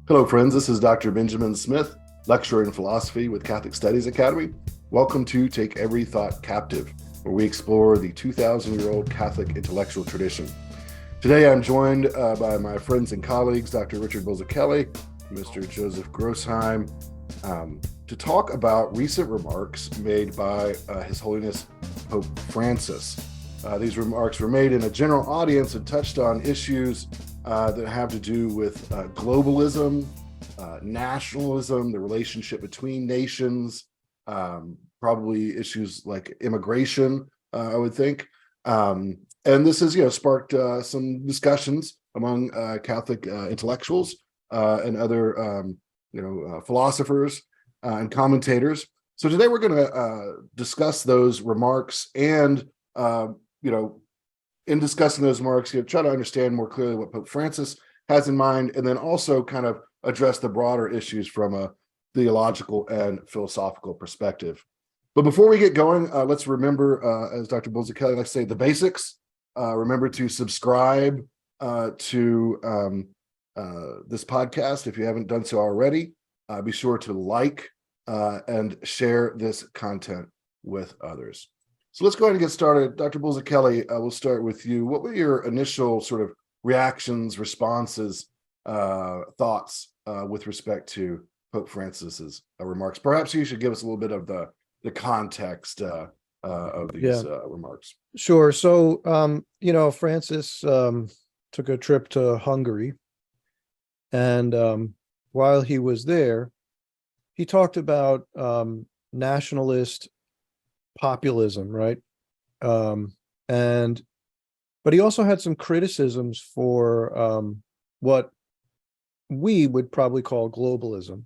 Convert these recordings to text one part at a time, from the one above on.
Hello, friends. This is Dr. Benjamin Smith, lecturer in philosophy with Catholic Studies Academy. Welcome to Take Every Thought Captive, where we explore the 2,000-year-old Catholic intellectual tradition. Today, I'm joined by my friends and colleagues, Dr. Richard Bulzacchelli, Mr. Joseph Grossheim, to talk about recent remarks made by His Holiness Pope Francis. These remarks were made in a general audience and touched on issues that have to do with globalism, nationalism, the relationship between nations, probably issues like immigration, I would think. And this has, sparked some discussions among Catholic intellectuals and other, philosophers and commentators. So today we're going to discuss those remarks and, in discussing those remarks, try to understand more clearly what Pope Francis has in mind, and then also kind of address the broader issues from a theological and philosophical perspective. But before we get going, let's remember, as Dr. Bulzacchelli likes to say, the basics. Remember to subscribe to this podcast if you haven't done so already. Be sure to like and share this content with others. So let's go ahead and get started. Dr. Bulzacchelli, we'll start with you. What were your initial sort of reactions, responses, thoughts with respect to Pope Francis's remarks? Perhaps you should give us a little bit of the context of these remarks. Sure. So, Francis took a trip to Hungary, and while he was there, he talked about nationalist populism, right? But he also had some criticisms for what we would probably call globalism,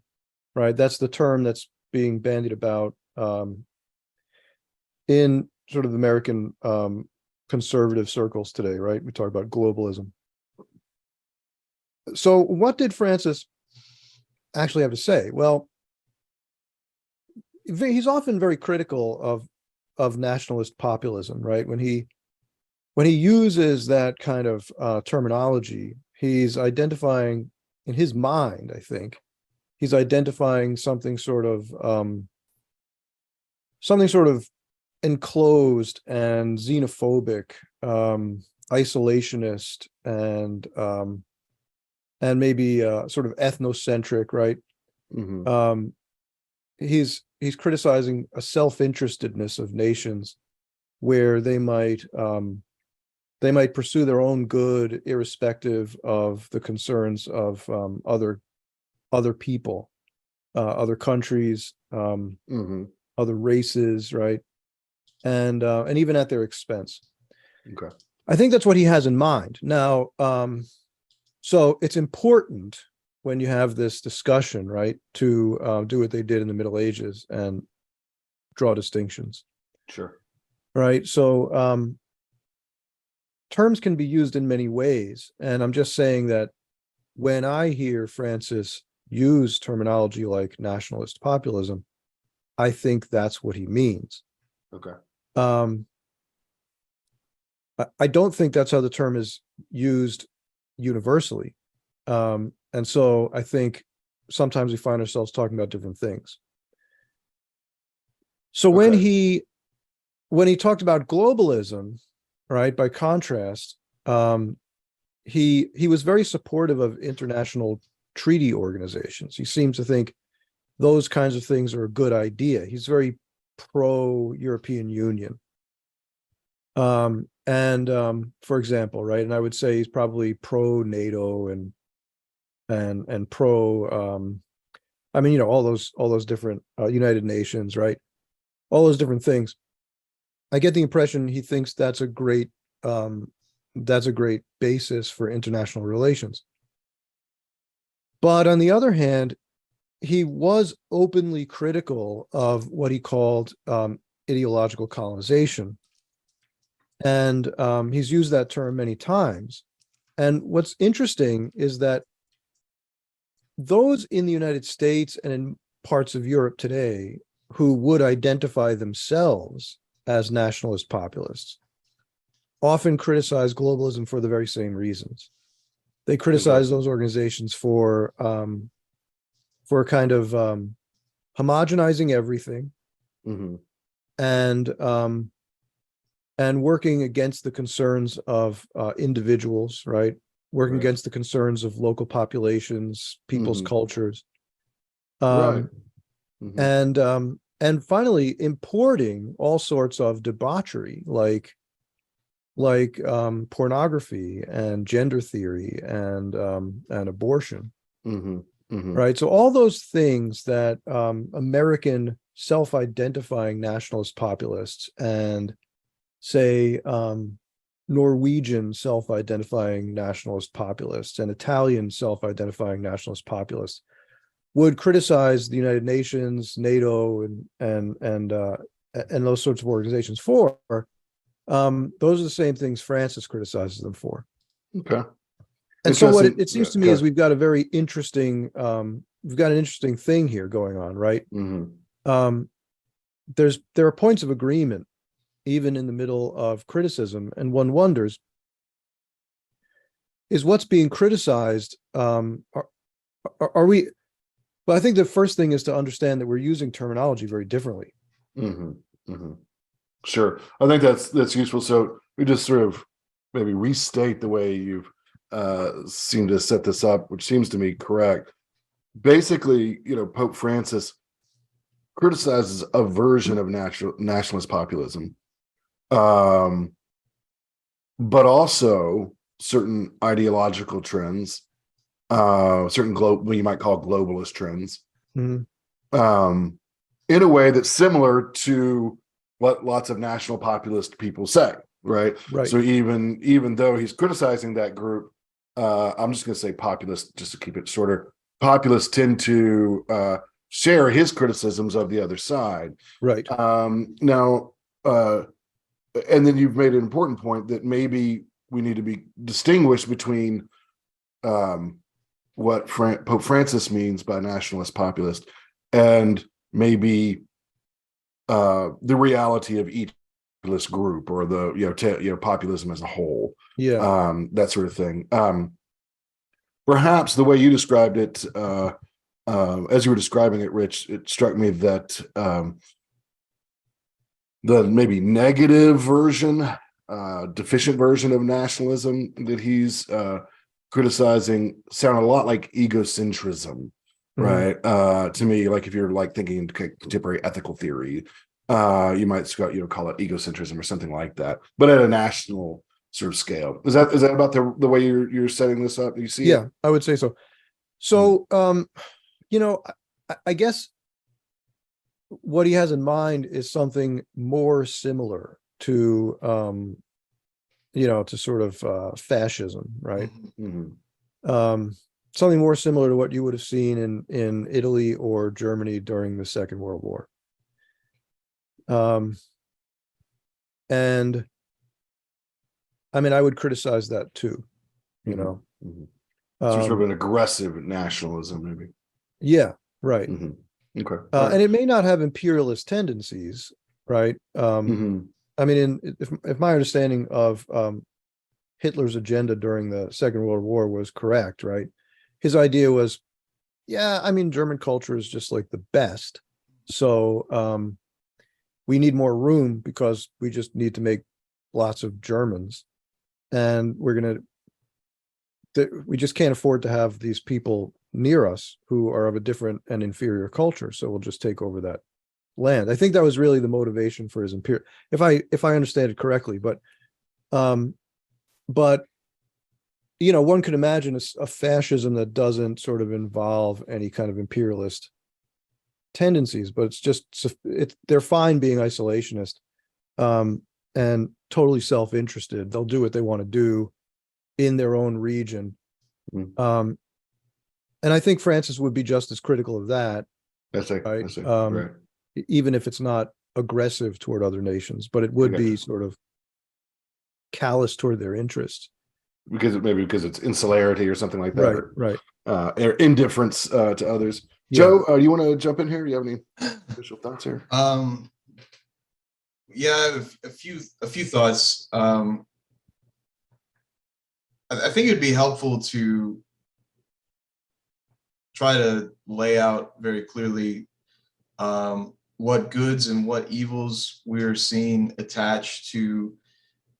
right? That's the term that's being bandied about in sort of American conservative circles today, right? We talk about globalism. So what did Francis actually have to say? Well, he's often very critical of nationalist populism, right? When he uses that kind of terminology, he's identifying, in his mind, I think, he's identifying something sort of enclosed and xenophobic, isolationist, and maybe sort of ethnocentric, right? Mm-hmm. He's criticizing a self-interestedness of nations where they might pursue their own good irrespective of the concerns of other people, other countries, mm-hmm. other races, right? And even at their expense. Okay. I think that's what he has in mind. Now, so it's important when you have this discussion, right, to do what they did in the Middle Ages and draw distinctions. Sure. Right. So terms can be used in many ways. And I'm just saying that when I hear Francis use terminology like nationalist populism, I think that's what he means. Okay. I don't think that's how the term is used universally. And so I think sometimes we find ourselves talking about different things. So okay. when he talked about globalism, right, by contrast, he was very supportive of international treaty organizations. He seems to think those kinds of things are a good idea. He's very pro-European Union. For example, right, and I would say he's probably pro-NATO and pro, all those different United Nations, right? All those different things. I get the impression he thinks that's a great basis for international relations. But on the other hand, he was openly critical of what he called ideological colonization. And he's used that term many times. And what's interesting is that those in the United States and in parts of Europe today who would identify themselves as nationalist populists often criticize globalism for the very same reasons. They criticize those organizations for kind of homogenizing everything, Mm-hmm. And working against the concerns of individuals, right? Working Right. against the concerns of local populations, people's Mm-hmm. cultures, Right. um, Mm-hmm. and finally importing all sorts of debauchery, like pornography and gender theory and abortion, Mm-hmm. Mm-hmm. right? So all those things that American self-identifying nationalist populists and say Norwegian self-identifying nationalist populists and Italian self-identifying nationalist populists would criticize the United Nations, NATO, and those sorts of organizations for. Those are the same things Francis criticizes them for. Okay. And so what Interesting. it seems to me Okay. is we've got a very interesting we've got an interesting thing here going on, right? Mm-hmm. Um, there are points of agreement even in the middle of criticism, and one wonders, is what's being criticized, are we, but I think the first thing is to understand that we're using terminology very differently. Mm-hmm. Mm-hmm. Sure. I think that's useful. So we just sort of maybe restate the way you've seemed to set this up, which seems to me correct. Basically, Pope Francis criticizes a version of nationalist populism, um, but also certain ideological trends, certain what you might call globalist trends, Mhm. In a way that's similar to what lots of national populist people say, right? Right. So even though he's criticizing that group, I'm just going to say populist, just to keep it shorter. Populists tend to share his criticisms of the other side. Right. Now, and then you've made an important point that maybe we need to be distinguished between what Pope Francis means by nationalist populist and maybe the reality of each populist group or the populism as a whole. Yeah. That sort of thing. Perhaps the way you described it, as you were describing it, Rich, it struck me that the maybe negative version, deficient version of nationalism that he's criticizing sound a lot like egocentrism, Mhm. right? To me, like if you're like thinking contemporary ethical theory, you might call it egocentrism or something like that, but at a national sort of scale. Is that about the way you're setting this up? You see Yeah, it? I would say so. So, I guess what he has in mind is something more similar to, to sort of fascism, right? Mm-hmm. Um, Something more similar to what you would have seen in Italy or Germany during the Second World War. And I mean, I would criticize that too, you Mm-hmm. know. Mm-hmm. So sort of Um, an aggressive nationalism, maybe. yeah, right. Mm-hmm. Okay. All right. And it may not have imperialist tendencies, right? Mm-hmm. I mean, if my understanding of Hitler's agenda during the Second World War was correct, right? His idea was, yeah, I mean, German culture is just like the best. So we need more room because we just need to make lots of Germans. And we just can't afford to have these people near us who are of a different and inferior culture. So we'll just take over that land. I think that was really the motivation for his imperial, if I understand it correctly. Um, but one could imagine a fascism that doesn't sort of involve any kind of imperialist tendencies, but they're fine being isolationist, and totally self-interested. They'll do what they want to do in their own region. Mm-hmm. And I think Francis would be just as critical of that, right? I see. Right. Even if it's not aggressive toward other nations, but it would Okay. be sort of callous toward their interests. Because it's insularity or something like that, Right, or right. indifference to others. Yeah. Joe, do you want to jump in here? Do you have any initial thoughts here? Yeah, I have a few thoughts. I think it'd be helpful to try to lay out very clearly what goods and what evils we're seeing attached to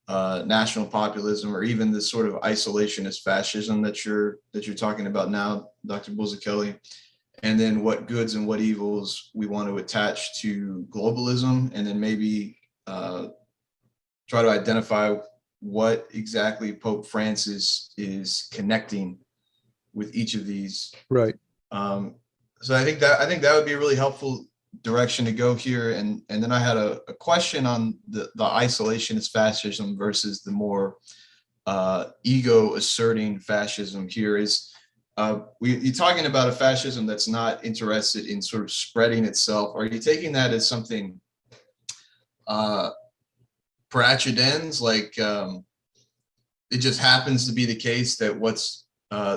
national populism, or even this sort of isolationist fascism that you're talking about now, Dr. Bulzacchelli, and then what goods and what evils we want to attach to globalism, and then maybe try to identify what exactly Pope Francis is connecting with each of these. Right. So I think that would be a really helpful direction to go here. And then I had a question on the isolationist fascism versus the more ego asserting fascism. Here is you're talking about a fascism that's not interested in sort of spreading itself. Are you taking that as something per accidens, like it just happens to be the case that what's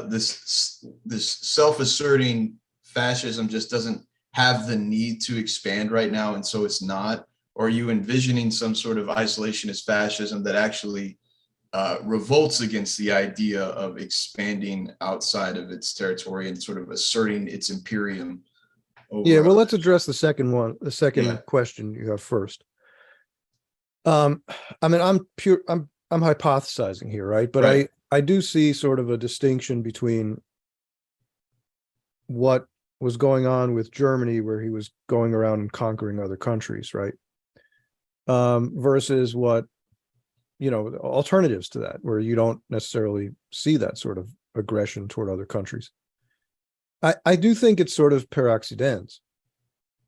this self-asserting fascism just doesn't have the need to expand right now, and so it's not? Or are you envisioning some sort of isolationist fascism that actually revolts against the idea of expanding outside of its territory and sort of asserting its imperium over? Yeah, well, let's address the second question you have first. I mean, I'm hypothesizing here, right? But right. I do see sort of a distinction between what was going on with Germany, where he was going around and conquering other countries, right? Versus what, alternatives to that, where you don't necessarily see that sort of aggression toward other countries. I do think it's sort of per accidens.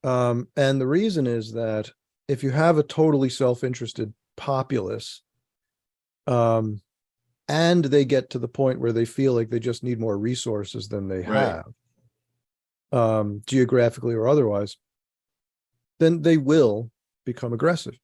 And the reason is that if you have a totally self-interested populace, and they get to the point where they feel like they just need more resources than they have, geographically or otherwise, then they will become aggressive,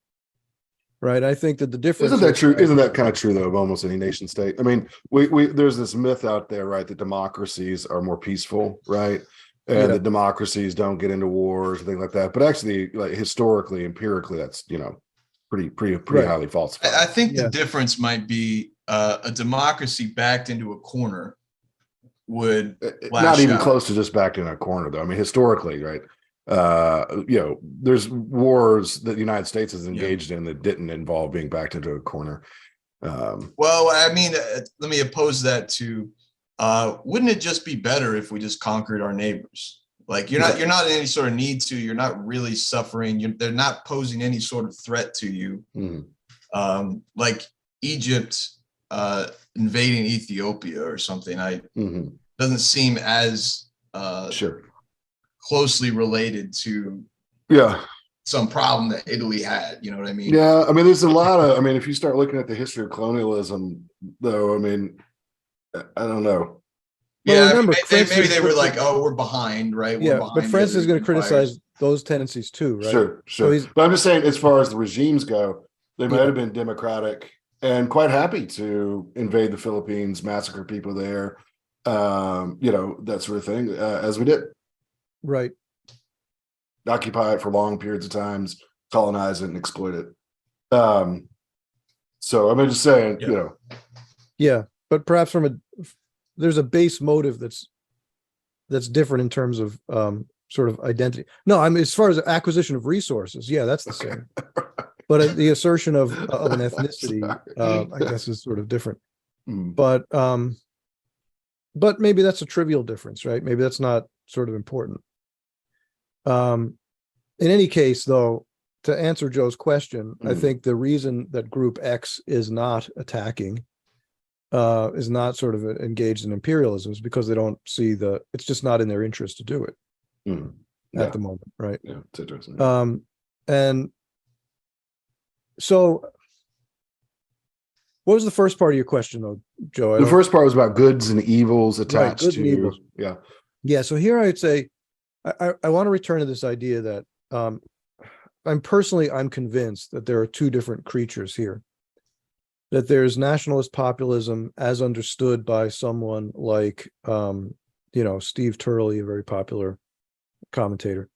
right? I think that the difference isn't that true? Isn't that kind of true though of almost any nation state? I mean, we there's this myth out there, right, that democracies are more peaceful, right? And that democracies don't get into wars and things like that. But actually, like historically, empirically, that's pretty highly falsified. I think the difference might be a democracy backed into a corner would not even close to just backed in a corner, though. I mean, historically, right? There's wars that the United States is engaged in that didn't involve being backed into a corner. Well, I mean, let me oppose that to wouldn't it just be better if we just conquered our neighbors? Like you're not in any sort of need to. You're not really suffering. They're not posing any sort of threat to you. Like Egypt invading Ethiopia or something. Doesn't seem as closely related to some problem that Italy had. You know what I mean? Yeah, I mean, there's a lot of. I mean, if you start looking at the history of colonialism, though, I mean, I don't know. Yeah, remember, maybe they were like, "Oh, we're behind, right?" We're behind, but Francis is going to criticize those tendencies too, right? Sure. So but I'm just saying, as far as the regimes go, they might have been democratic and quite happy to invade the Philippines, massacre people there, that sort of thing, as we did. Right. Occupy it for long periods of times, colonize it and exploit it. So I'm just saying, Yeah, but perhaps there's a base motive that's different in terms of sort of identity. No, I mean, as far as acquisition of resources, that's the same. But the assertion of an ethnicity, I guess, is sort of different. But maybe that's a trivial difference, right? Maybe that's not sort of important. In any case, though, to answer Joe's question, I think the reason that Group X is not attacking, is not sort of engaged in imperialism, is because they don't see it's just not in their interest to do it at the moment, right? Yeah, it's interesting. And so, what was the first part of your question, though, Joe? The first part was about goods and evils attached goods and evils. Yeah. So here I'd say I want to return to this idea that I'm convinced that there are two different creatures here. That there's nationalist populism as understood by someone like, Steve Turley, a very popular commentator,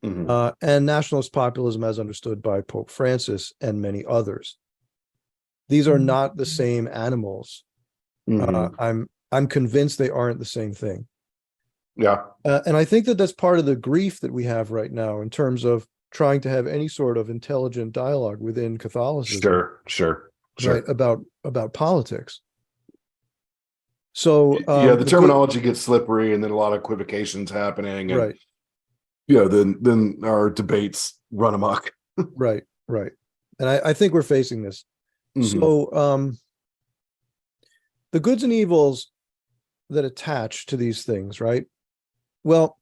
and nationalist populism as understood by Pope Francis and many others. These are not the same animals. I'm convinced they aren't the same thing. Yeah. And I think that that's part of the grief that we have right now in terms of trying to have any sort of intelligent dialogue within Catholicism. Sure. Right, about politics. So yeah, the terminology gets slippery, and then a lot of equivocations happening, and right, then our debates run amok. right, and I think we're facing this. So the goods and evils that attach to these things, right? Well,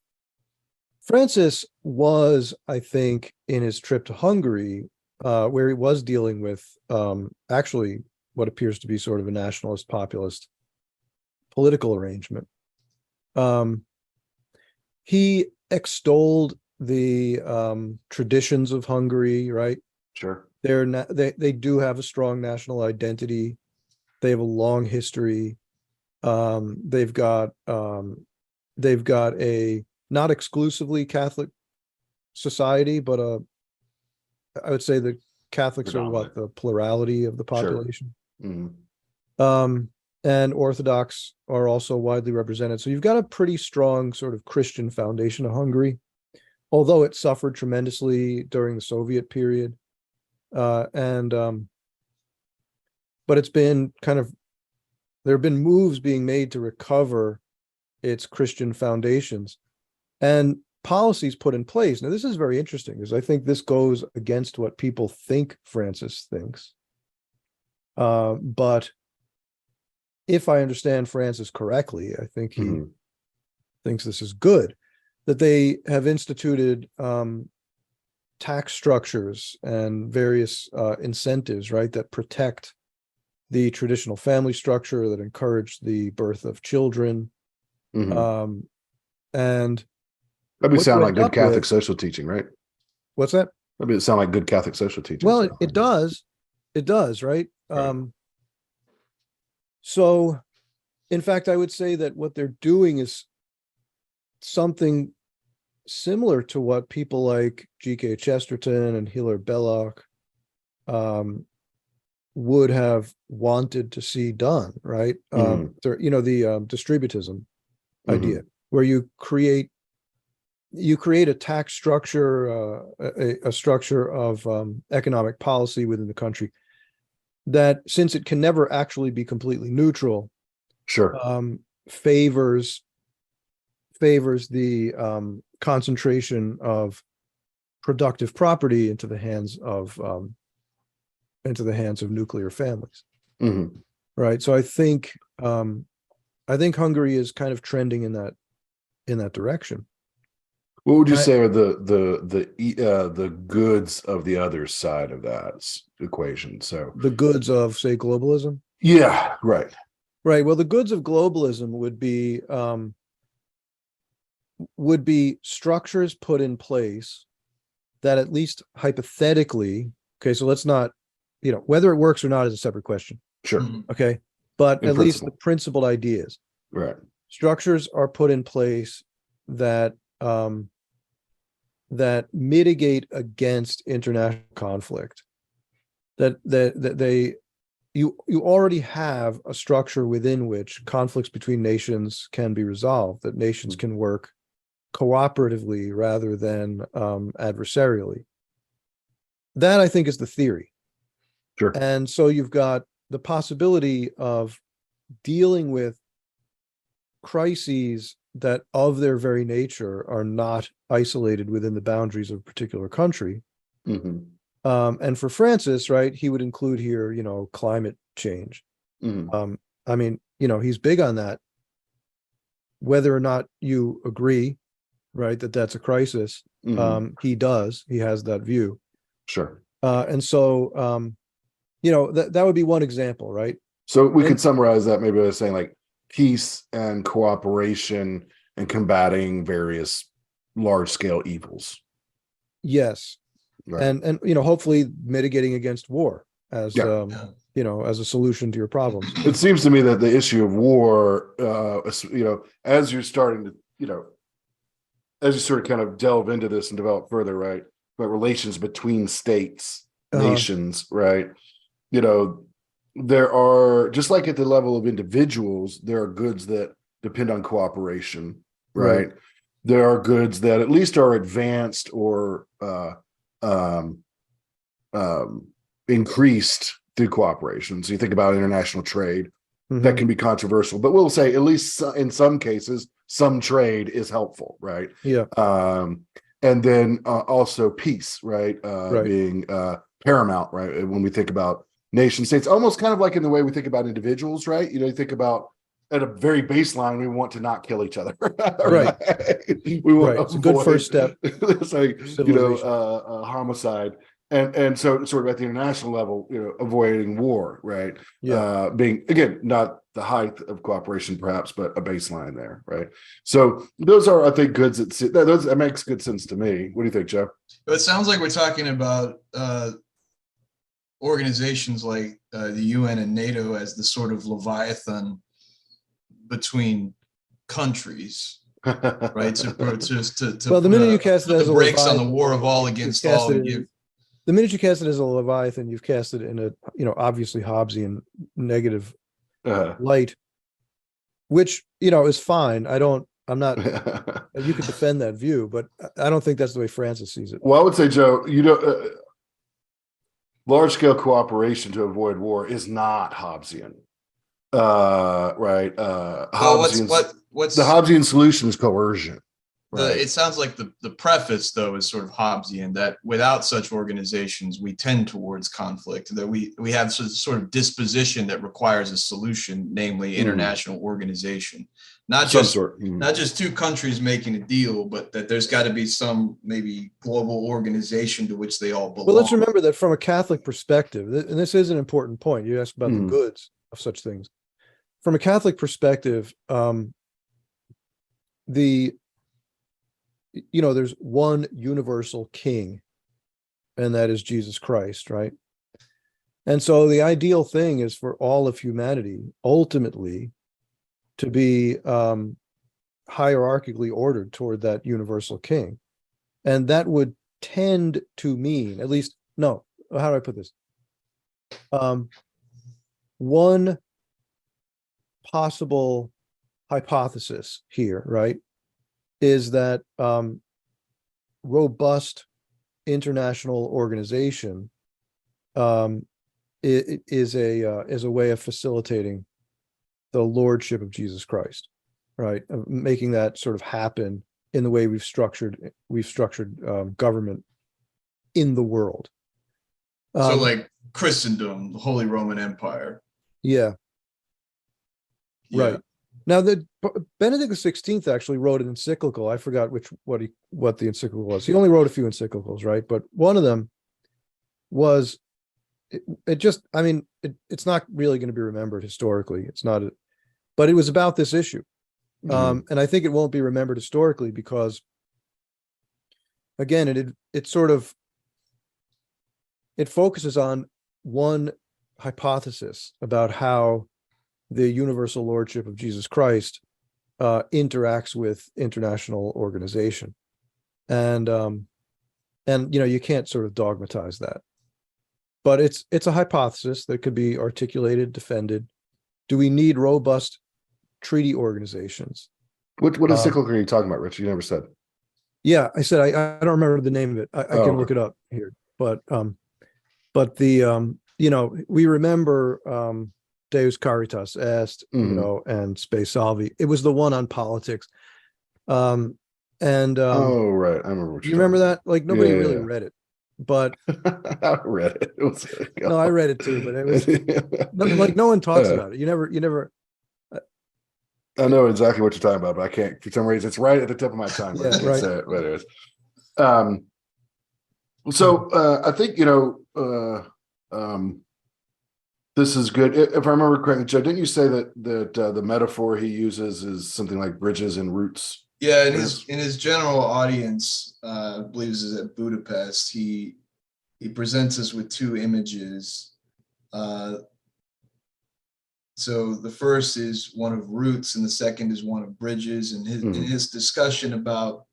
Francis was, I think, in his trip to Hungary, where he was dealing with actually what appears to be sort of a nationalist populist political arrangement. He extolled the traditions of Hungary, right? Sure. They do have a strong national identity. They have a long history. They've got a not exclusively Catholic society, but I would say the Catholics are what, the plurality of the population. Sure. And Orthodox are also widely represented. So you've got a pretty strong sort of Christian foundation of Hungary, although it suffered tremendously during the Soviet period. But it's been there have been moves being made to recover its Christian foundations and policies put in place. Now, this is very interesting because I think this goes against what people think Francis thinks. But if I understand Francis correctly, I think he thinks this is good, that they have instituted tax structures and various incentives, right, that protect the traditional family structure, that encourage the birth of children. And that would sound like good Catholic social teaching, right? What's that? That would sound like good Catholic social teaching. Well, it does, right? So, in fact, I would say that what they're doing is something similar to what people like G.K. Chesterton and Hilaire Belloc would have wanted to see done, right? The distributism idea, where you create a tax structure, a structure of economic policy within the country that, since it can never actually be completely neutral, favors the concentration of productive property into the hands of nuclear families. Right. So I think Hungary is kind of trending in that direction. What would you say are the goods of the other side of that equation? So the goods of, say, globalism? Yeah, right. Right. Well, the goods of globalism would be structures put in place that, at least hypothetically, okay, so let's not, whether it works or not is a separate question. Sure. Okay. But at least the principled ideas. Right. Structures are put in place that that mitigate against international conflict. You already have a structure within which conflicts between nations can be resolved, that nations can work cooperatively rather than adversarially. That, I think, is the theory. Sure. And so you've got the possibility of dealing with crises that, of their very nature, are not isolated within the boundaries of a particular country. And for Francis, right, he would include here, climate change. I mean, he's big on that. Whether or not you agree, right, that that's a crisis, he has that view. Sure. And so, that would be one example, right? So we could summarize that maybe by saying, like, peace and cooperation and combating various large-scale evils. Yes. Right. And hopefully mitigating against war as as a solution to your problems. It seems to me that the issue of war, as you're starting to, as you sort of kind of delve into this and develop further, right, but relations between states, nations, right, there are, just like at the level of individuals, there are goods that depend on cooperation, right? There are goods that at least are advanced or um, increased through cooperation. So you think about international trade, that can be controversial, but we'll say at least in some cases, some trade is helpful, right? Yeah. And then also peace, right? Right. Being paramount, right? When we think about nation states, almost kind of like in the way we think about individuals, right? You know, you think about at a very baseline, we want to not kill each other, Right? We want It's a good first step. It's like, you know, homicide. And so sort of at the international level, you know, avoiding war, right? Yeah. Being, again, not the height of cooperation perhaps, but a baseline there, right? So those are, I think, goods that makes good sense to me. What do you think, Joe? It sounds like we're talking about organizations like the UN and NATO as the sort of Leviathan between countries, right? To well, the minute you cast it as the a brakes on Leviathan, the war of all against all, and give. The minute you cast it as a Leviathan, you've cast it in a, you know, obviously Hobbesian negative light, which, you know, is fine. I'm not, you could defend that view, but I don't think that's the way Francis sees it. Well, I would say, Joe, you know, large scale cooperation to avoid war is not Hobbesian. Right. What's the Hobbesian solution is coercion. Right. It sounds like the preface, though, is sort of Hobbesian, that without such organizations, we tend towards conflict, that we have sort of disposition that requires a solution, namely international organization. Not just two countries making a deal, but that there's got to be some maybe global organization to which they all belong. Well, let's remember that from a Catholic perspective, and this is an important point, you asked about the goods of such things. From a Catholic perspective, there's one universal king, and that is Jesus Christ, right? And so the ideal thing is for all of humanity ultimately to be hierarchically ordered toward that universal king. And that would tend to mean, at least, no, how do I put this? One possible hypothesis here, right, is that robust international organization is a way of facilitating the lordship of Jesus Christ, right? Of making that sort of happen in the way we've structured government in the world. So like Christendom, the Holy Roman Empire. Yeah. Right. Now, Benedict XVI actually wrote an encyclical. I forgot what the encyclical was. He only wrote a few encyclicals, right? But one of them was it's not really going to be remembered historically. It's not, but it was about this issue. And I think it won't be remembered historically because, again, it focuses on one hypothesis about how the universal lordship of Jesus Christ interacts with international organization. And you can't sort of dogmatize that. But it's a hypothesis that could be articulated, defended. Do we need robust treaty organizations? What encyclical are you talking about, Rich? You never said. Yeah, I said I don't remember the name of it. I can look it up here. But the we remember Deus Caritas Est, and Spe Salvi. It was the one on politics. Right, I remember what you remember that? Like nobody really read it, but I read it. No, I read it too, but it was like no one talks about it. You never. I know exactly what you're talking about, but I can't for some reason. It's right at the tip of my tongue. But I can't say it, but it is. So I think this is good. If I remember correctly, Joe, didn't you say that the metaphor he uses is something like bridges and roots? Yeah, in his general audience, I believe this is at Budapest, he presents us with two images. So the first is one of roots, and the second is one of bridges. And in his discussion about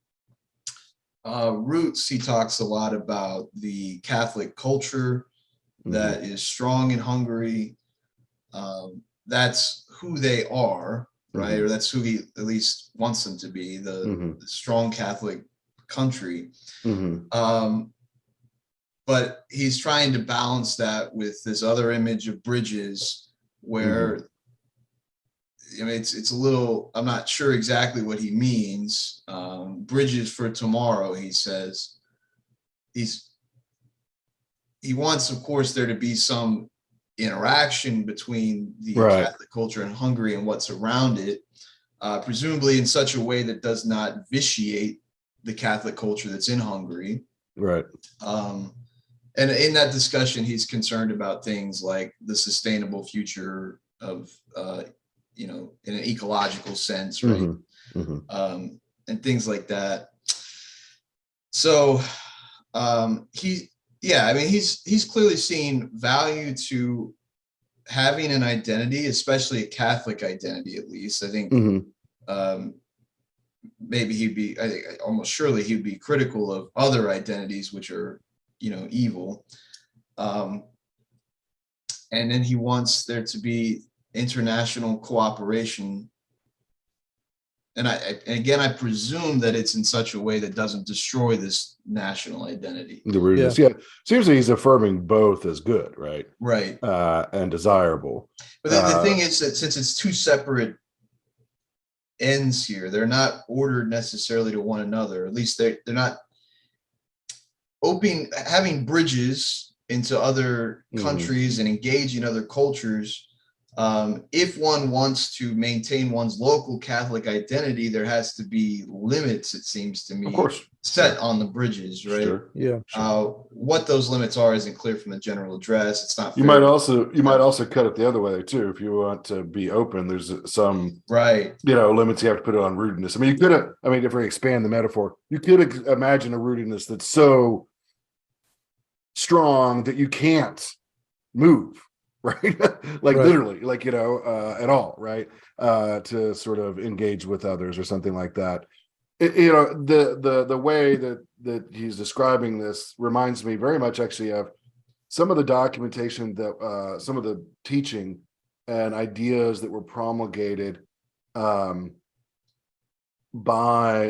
roots, he talks a lot about the Catholic culture that is strong in Hungary, that's who they are, right? Mhm. Or that's who he at least wants them to be, the strong Catholic country. But he's trying to balance that with this other image of bridges where, I mean, it's a little, I'm not sure exactly what he means. Bridges for tomorrow, he says. He wants, of course, there to be some interaction between the Right. Catholic culture in Hungary and what's around it, presumably in such a way that does not vitiate the Catholic culture that's in Hungary. Right. And in that discussion, he's concerned about things like the sustainable future of, in an ecological sense, right? And things like that. So he's clearly seen value to having an identity, especially a Catholic identity, at least. I think maybe almost surely he'd be critical of other identities which are, evil. And then he wants there to be international cooperation. And again, I presume that it's in such a way that doesn't destroy this national identity. The rootedness. Yeah. Seems like he's affirming both as good, right? Right. And desirable. But the thing is that since it's two separate ends here, they're not ordered necessarily to one another. At least they're not having bridges into other countries and engaging other cultures. If one wants to maintain one's local Catholic identity, there has to be limits, it seems to me, of course, set on the bridges, right? Sure. Yeah. Sure. What those limits are isn't clear from the general address. It's not. You might also cut it the other way too. If you want to be open, there's some limits you have to put it on rootedness. I mean, if we expand the metaphor, you could imagine a rootedness that's so strong that you can't move. Right. Literally, at all. Right. To sort of engage with others or something like that. The way that he's describing this reminds me very much actually of some of the documentation that some of the teaching and ideas that were promulgated by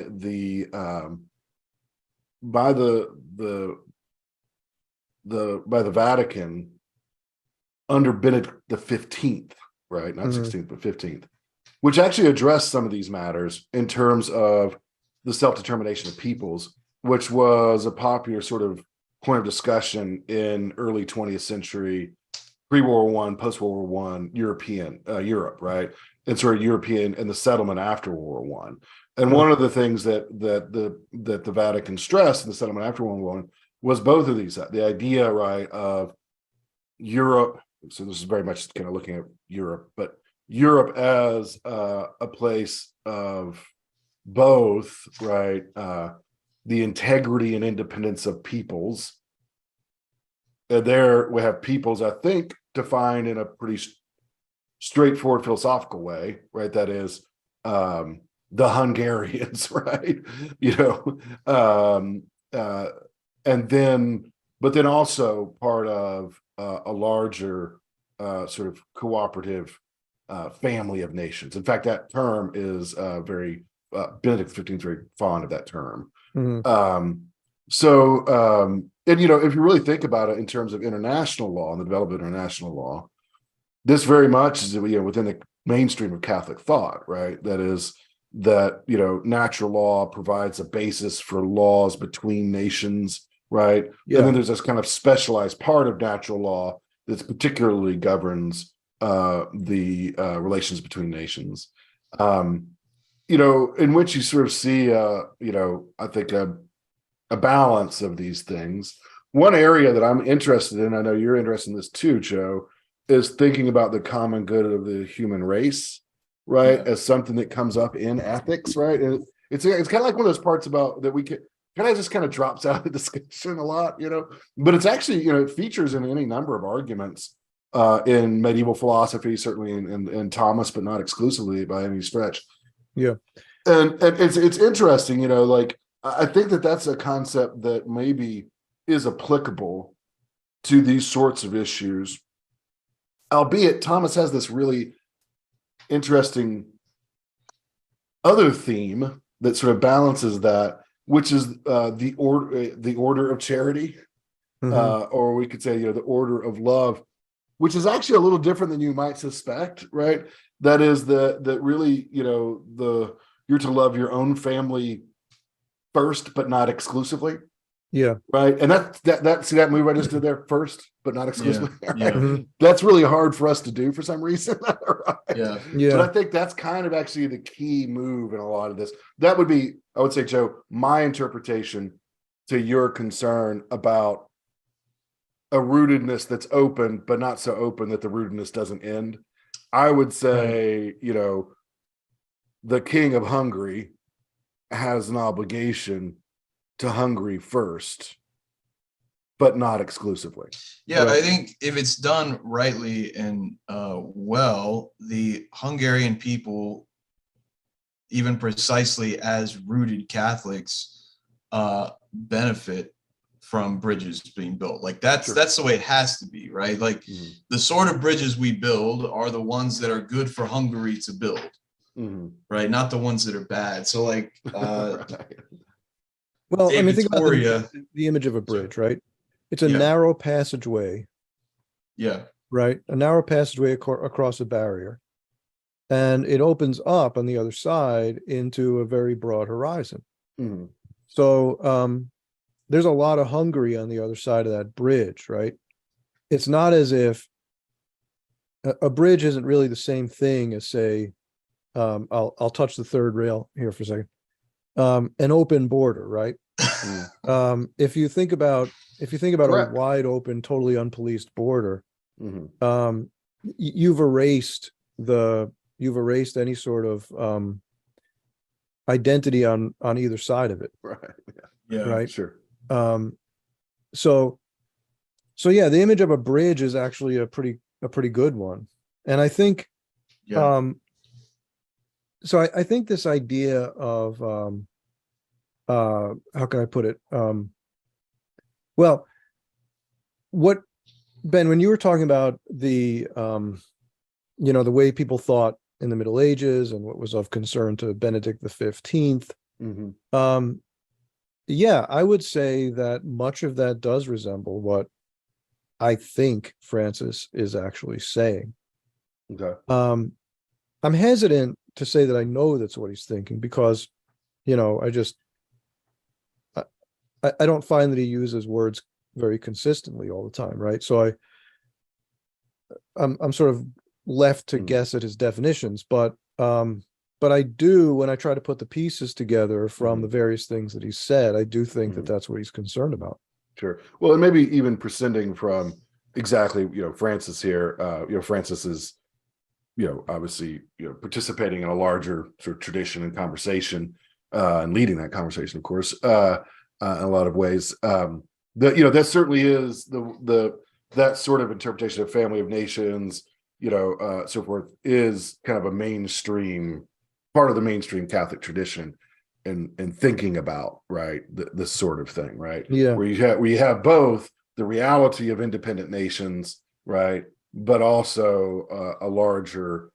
the Vatican under Benedict the 15th, right? Not 16th, but 15th, which actually addressed some of these matters in terms of the self-determination of peoples, which was a popular sort of point of discussion in early 20th century, pre-World War I, post-World War I, Europe, right? And sort of European and the settlement after World War I. And one of the things that the Vatican stressed in the settlement after World War I was both of these, the idea, right, of Europe. So this is very much kind of looking at Europe, but Europe as a place of both, right, the integrity and independence of peoples. And there we have peoples, I think, defined in a pretty straightforward philosophical way, right? That is the Hungarians, right? But then also part of a larger sort of cooperative family of nations. In fact, that term is very Benedict XV is very fond of that term. And if you really think about it in terms of international law and the development of international law, this very much is within the mainstream of Catholic thought, right? That is that natural law provides a basis for laws between nations. Right. Yeah. And then there's this kind of specialized part of natural law that particularly governs the relations between nations, in which you sort of see, I think a balance of these things. One area that I'm interested in, I know you're interested in this too, Joe, is thinking about the common good of the human race, right, as something that comes up in ethics, right? And it's kind of like one of those parts about that we can. Just kind of drops out of the discussion a lot, but it's actually, it features in any number of arguments in medieval philosophy, certainly in Thomas, but not exclusively by any stretch. Yeah. And it's interesting, I think that's a concept that maybe is applicable to these sorts of issues albeit Thomas has this really interesting other theme that sort of balances that, which is the order of charity, or we could say, the order of love, which is actually a little different than you might suspect, right? That is that really, you're to love your own family first, but not exclusively. Yeah. Right. And see that move I just did there, first, but not exclusively. Yeah. Mhm. That's really hard for us to do for some reason. Right? Yeah. Yeah. But I think that's kind of actually the key move in a lot of this. That would be, I would say, Joe, my interpretation to your concern about a rootedness that's open, but not so open that the rootedness doesn't end. I would say, the king of Hungary has an obligation to Hungary first, but not exclusively. Yeah, Right. I think if it's done rightly and well, the Hungarian people, even precisely as rooted Catholics, benefit from bridges being built. Like that's the way it has to be, right? Like the sort of bridges we build are the ones that are good for Hungary to build, right? Not the ones that are bad. So like, well, I mean, think Toria, about the image of a bridge, right? It's a narrow passageway. Yeah. Right. A narrow passageway across a barrier. And it opens up on the other side into a very broad horizon. So there's a lot of Hungary on the other side of that bridge, right? It's not as if a bridge isn't really the same thing as, say, I'll touch the third rail here for a second. An open border, right? If you think about a wide open, totally unpoliced border, you've erased any sort of identity on either side of it. Right. Yeah. Right. Sure. So yeah, the image of a bridge is actually a pretty good one. And I think, so I think this idea of, how can I put it? Well, what, Ben, when you were talking about the way people thought in the Middle Ages and what was of concern to Benedict XV, yeah, I would say that much of that does resemble what I think Francis is actually saying. Okay. I'm hesitant to say that I know that's what he's thinking because, I don't find that he uses words very consistently all the time, right? So I'm sort of left to guess at his definitions, but I do, when I try to put the pieces together from the various things that he said, I do think that that's what he's concerned about. Sure. Well, and maybe even prescinding from exactly, Francis here, Francis is, obviously, participating in a larger sort of tradition and conversation, and leading that conversation, of course, in a lot of ways. That certainly is that sort of interpretation of family of nations, so forth, is kind of a mainstream part of the mainstream Catholic tradition and thinking about, right, this sort of thing, right? Yeah. Where you have both the reality of independent nations, right, but also a larger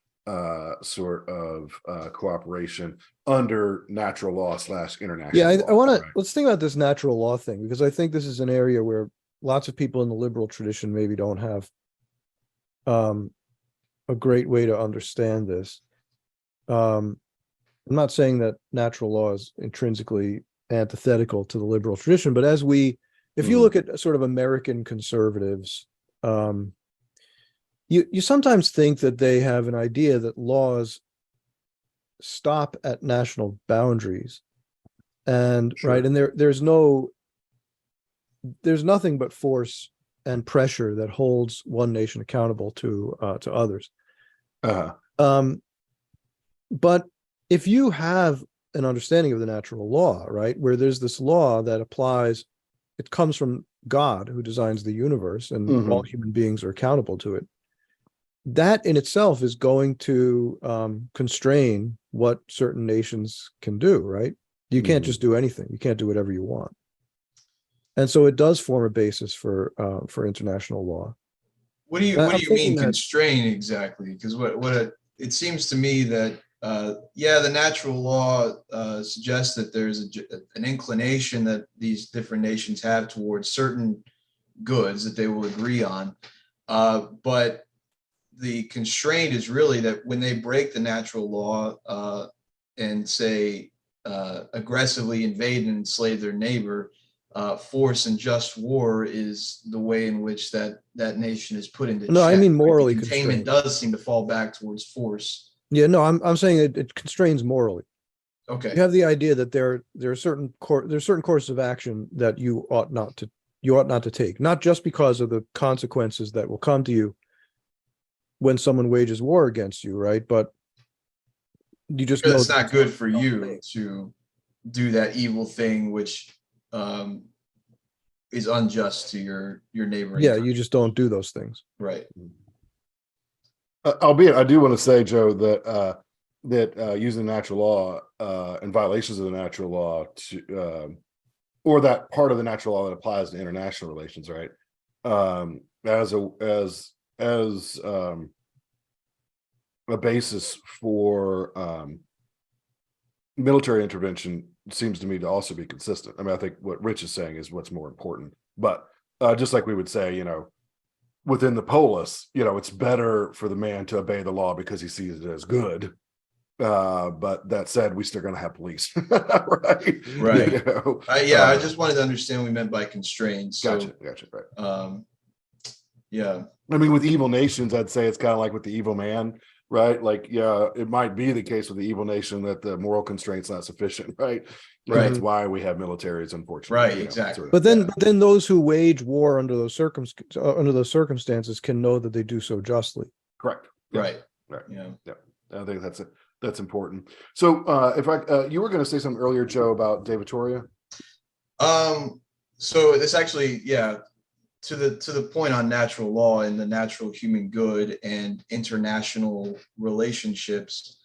sort of cooperation under natural law / international Yeah, I law, want to, right? let's think about this natural law thing, because I think this is an area where lots of people in the liberal tradition maybe don't have a great way to understand this. I'm not saying that natural law is intrinsically antithetical to the liberal tradition, but if you look at sort of American conservatives, you sometimes think that they have an idea that laws stop at national boundaries, and right, and there's nothing but force and pressure that holds one nation accountable to others. But if you have an understanding of the natural law, right, where there's this law that applies, it comes from God who designs the universe, and all human beings are accountable to it. That in itself is going to constrain what certain nations can do, right? You can't just do anything. You can't do whatever you want. And so it does form a basis for international law. What do you I'm mean thinking that, constrain exactly? Because it seems to me that yeah, the natural law suggests that there's an inclination that these different nations have towards certain goods that they will agree on, but the constraint is really that when they break the natural law and say aggressively invade and enslave their neighbor, force and just war is the way in which that nation is put into no, I check. mean Right? morally The containment constrained. does seem to fall back towards force. Yeah, no, I'm saying it constrains morally. Okay. You have the idea that there are certain courses of action that you ought not to take, not just because of the consequences that will come to you when someone wages war against you, right? But you just know It's not good for don't you think. to do that evil thing, which is unjust to your neighboring. Yeah, country. you just don't do those things. Right. Albeit, I do want to say, Joe, that using natural law and violations of the natural law to, or that part of the natural law that applies to international relations, right, as a basis for military intervention seems to me to also be consistent. I mean, I think what Rich is saying is what's more important, but just like we would say, within the polis, it's better for the man to obey the law because he sees it as good. But that said, we still going to have police, right? Right. Yeah, I just wanted to understand what we meant by constraints. So, Gotcha. Right. Yeah. I mean, with evil nations, I'd say it's kind of like with the evil man, right? Like, yeah, it might be the case with the evil nation that the moral constraint's not sufficient, right? And Right. that's why we have militaries, unfortunately. Right. Exactly. Sort of. But then those who wage war under those circumstances can know that they do so justly. Correct. Right. Yeah. I think that's important. So, if you were going to say something earlier, Joe, about David Toria. So this actually, yeah, to the point on natural law and the natural human good and international relationships,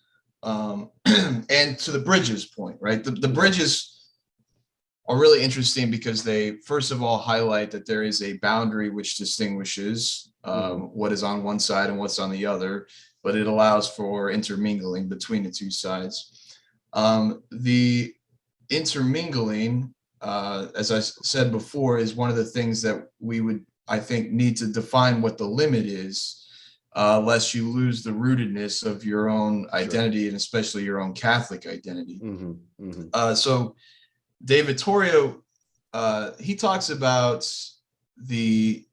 and to the bridges point, right? The bridges are really interesting because they, first of all, highlight that there is a boundary which distinguishes what is on one side and what's on the other, but it allows for intermingling between the two sides. The intermingling, as I said before, is one of the things that we would, I think, need to define what the limit is, lest you lose the rootedness of your own identity, and especially your own Catholic identity. So David Toria, he talks about the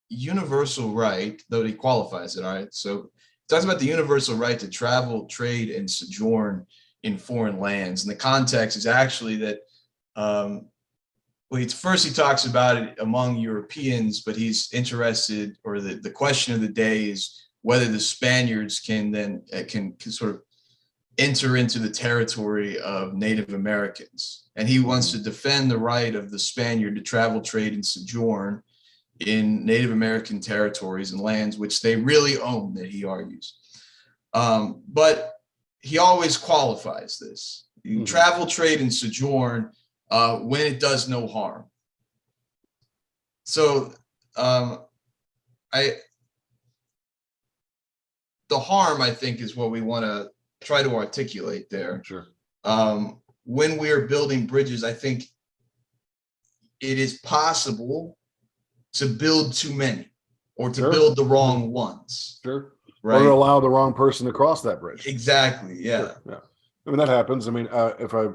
universal right, though he qualifies it, all right? So he talks about the universal right to travel, trade, and sojourn in foreign lands. And the context is actually that, first he talks about it among Europeans, but he's interested, or the question of the day is whether the Spaniards can then can sort of enter into the territory of Native Americans. And he wants to defend the right of the Spaniard to travel, trade, and sojourn in Native American territories and lands which they really own, that he argues. But he always qualifies this. You travel, trade, and sojourn when it does no harm. So the harm, I think, is what we want to try to articulate there. Sure. When we are building bridges, I think it is possible to build too many or to build the wrong ones. Sure. Right. Or to allow the wrong person to cross that bridge. Exactly. Yeah. Sure. Yeah. I mean, that happens. I mean, if I,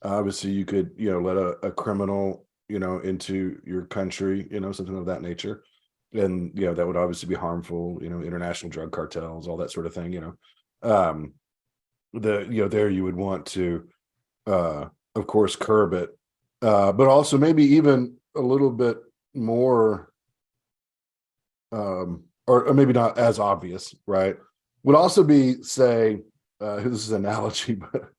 obviously you could, let a criminal, into your country, something of that nature. And, that would obviously be harmful, international drug cartels, all that sort of thing, there you would want to, of course, curb it, but also maybe even a little bit more, or maybe not as obvious, right? Would also be, say, this is an analogy, but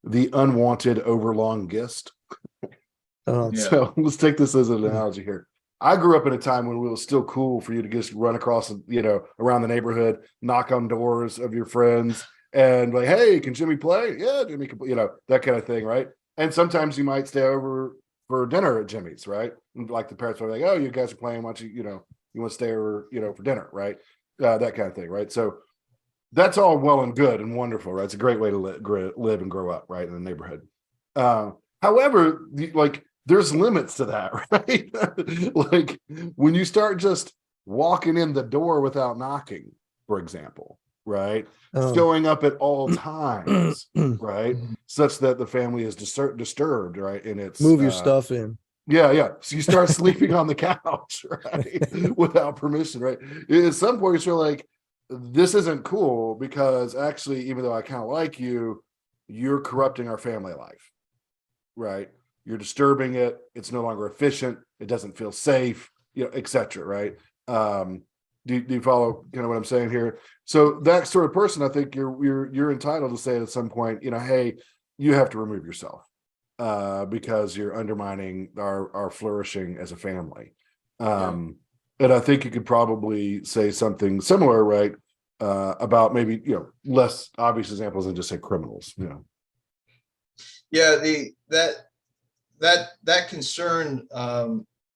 the unwanted overlong gist. So let's take this as an analogy here. I grew up in a time when it was still cool for you to just run across, around the neighborhood, knock on doors of your friends and like, hey, can Jimmy play? Yeah, Jimmy can play, that kind of thing, right? And sometimes you might stay over for dinner at Jimmy's, right? And like the parents are like, oh, you guys are playing, why don't you, you want to stay over, for dinner, right? That kind of thing, right? So that's all well and good and wonderful, right? It's a great way to live and grow up, right, in the neighborhood. However, there's limits to that, right? Like when you start just walking in the door without knocking, for example, right? Showing up at all times, right? Such that the family is disturbed, right? And it's move your stuff in. Yeah. So you start sleeping on the couch, right? Without permission, right? At some point, you're like, this isn't cool because actually, even though I kind of like you, you're corrupting our family life, right? You're disturbing it. It's no longer efficient. It doesn't feel safe, etc. Right? Do you follow kind of what I'm saying here? So that sort of person, I think you're entitled to say at some point, hey, you have to remove yourself because you're undermining our flourishing as a family. And I think you could probably say something similar, right, about maybe less obvious examples than just say criminals. Yeah, that concern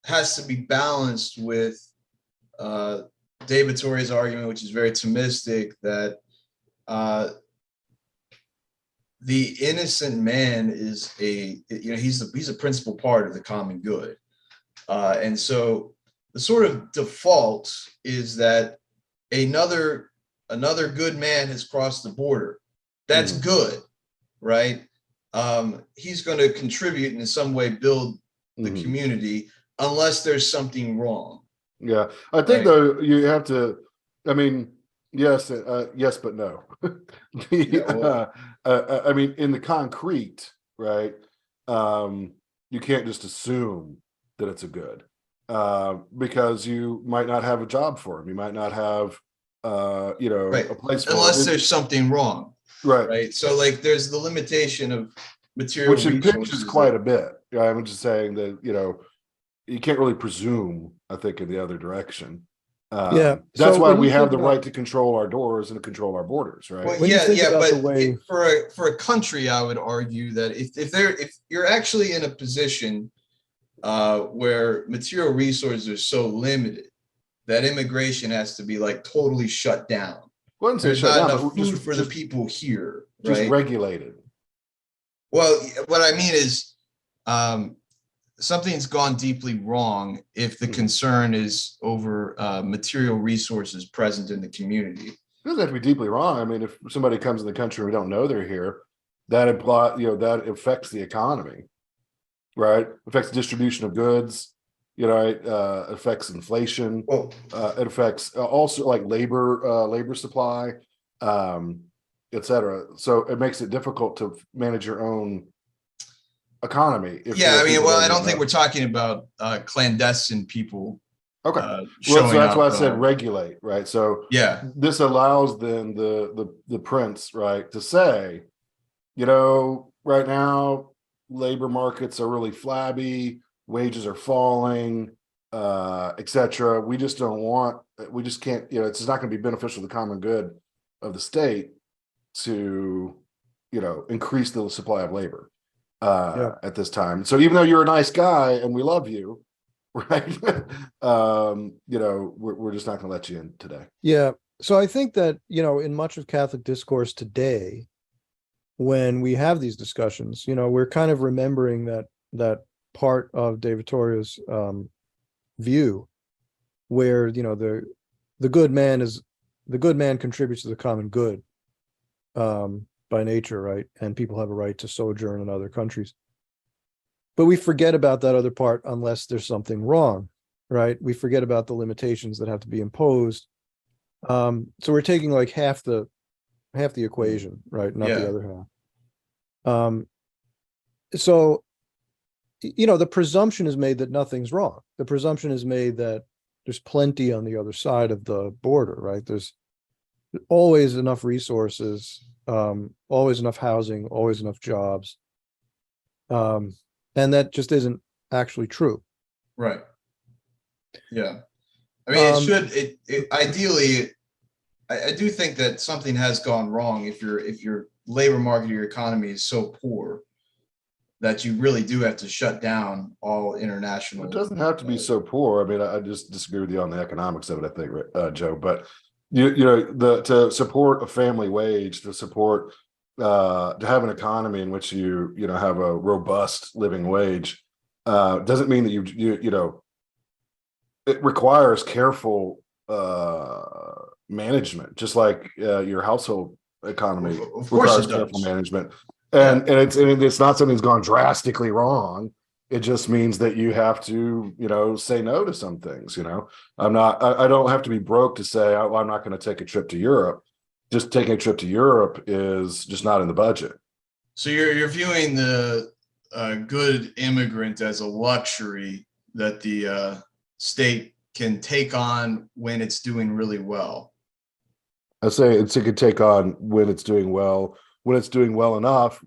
has to be balanced with David Toria's argument, which is very Thomistic, that the innocent man is he's a principal part of the common good, and so the sort of default is that another good man has crossed the border. That's good, right? He's going to contribute in some way, build the community, unless there's something wrong. Yeah, I think though you have to. I mean, yes, but no. I mean, in the concrete, right? You can't just assume that it's a good. Because you might not have a job for him. You might not have, a place for unless him. There's something wrong. Right. So there's the limitation of material which impinges quite a bit. I'm just saying that, you can't really presume, I think, in the other direction. That's why we have the right to control our doors and to control our borders, right? Well, but for a country, I would argue that if you're actually in a position where material resources are so limited that immigration has to be totally shut down. There's not enough food for the people here, right? Just regulated. Well, what I mean is something's gone deeply wrong if the concern is over material resources present in the community. It doesn't have to be deeply wrong. I mean, if somebody comes in the country and we don't know they're here, that that affects the economy. Right, affects distribution of goods, affects inflation. It affects also labor supply, etc. So it makes it difficult to manage your own economy. I don't think we're talking about clandestine people. Okay, so that's why I said regulate, right? So this allows then the prince, right, to say, right now, labor markets are really flabby, wages are falling, etc. We just can't, it's just not going to be beneficial to the common good of the state to, increase the supply of labor at this time. So even though you're a nice guy and we love you, right, we're just not going to let you in today. Yeah. So I think that, in much of Catholic discourse today, when we have these discussions, we're kind of remembering that part of David Toria's view, where the good man contributes to the common good by nature, right? And people have a right to sojourn in other countries. But we forget about that other part unless there's something wrong, right? We forget about the limitations that have to be imposed. So we're taking half the equation, right? Not the other half. So, the presumption is made that nothing's wrong. The presumption is made that there's plenty on the other side of the border, right? There's always enough resources, always enough housing, always enough jobs. And that just isn't actually true. Right. Yeah. I mean, ideally, I do think that something has gone wrong if your labor market or your economy is so poor that you really do have to shut down all international. It doesn't have to be so poor. I mean, I just disagree with you on the economics of it, I think, Joe. But to support a family wage, to support to have an economy in which you have a robust living wage, doesn't mean that it requires careful management, just like your household economy of course requires it does. careful management. And it's not something that's gone drastically wrong. It just means that you have to, say no to some things. I don't have to be broke to say, oh, I'm not going to take a trip to Europe. Just taking a trip to Europe is just not in the budget. So you're viewing the good immigrant as a luxury that the state can take on when it's doing really well. I say it could take on when it's doing well enough,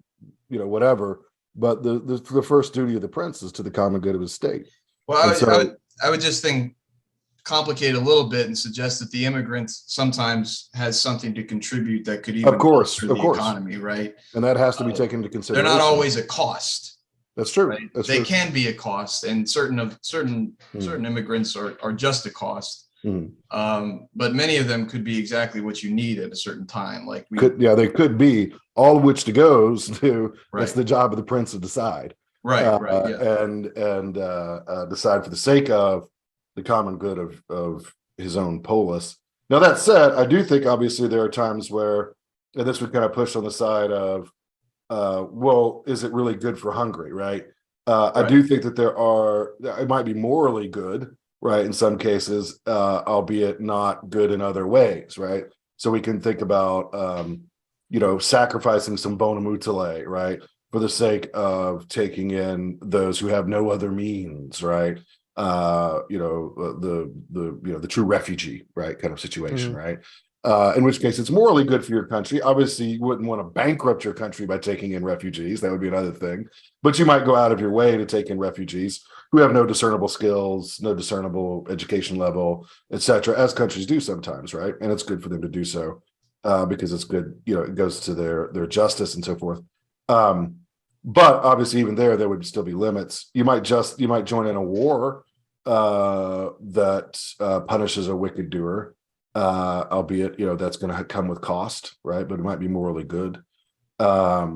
whatever. But the first duty of the prince is to the common good of his state. Well, I would just complicate a little bit and suggest that the immigrant sometimes has something to contribute that could even bolster the economy, right? And that has to be taken into consideration. They're not always a cost. That's true. Right? They can be a cost, and certain immigrants are just a cost. But many of them could be exactly what you need at a certain time. They could be, all of which goes to. Right. It's the job of the prince to decide. Right. Yeah. And decide for the sake of the common good of his own polis. Now that said, I do think obviously there are times where, and this would kind of push on the side of, well, is it really good for Hungary, right? Right. I do think that it might be morally good, right, in some cases, albeit not good in other ways, right? So we can think about, sacrificing some bona mutile, right, for the sake of taking in those who have no other means, right? The true refugee, right, kind of situation, right? In which case it's morally good for your country. Obviously, you wouldn't want to bankrupt your country by taking in refugees. That would be another thing. But you might go out of your way to take in refugees who have no discernible skills, no discernible education level, etc., as countries do sometimes, right? And it's good for them to do so because it's good, it goes to their justice and so forth. But obviously, even there would still be limits. You might join in a war that punishes a wicked doer. Albeit, that's going to come with cost, right? But it might be morally good. But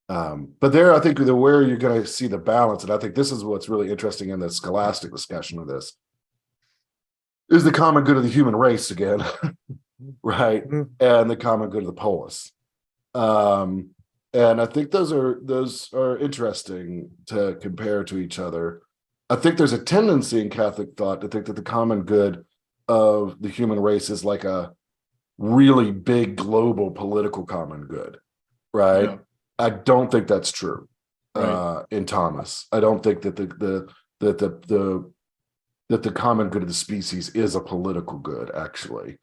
there, I think where you're going to see the balance, and I think this is what's really interesting in the scholastic discussion of this, is the common good of the human race again, right? And the common good of the polis. And I think those are interesting to compare to each other. I think there's a tendency in Catholic thought to think that the common good of the human race is like a really big global political common good, right? Yeah. I don't think that's true in Thomas. I don't think that the common good of the species is a political good, actually,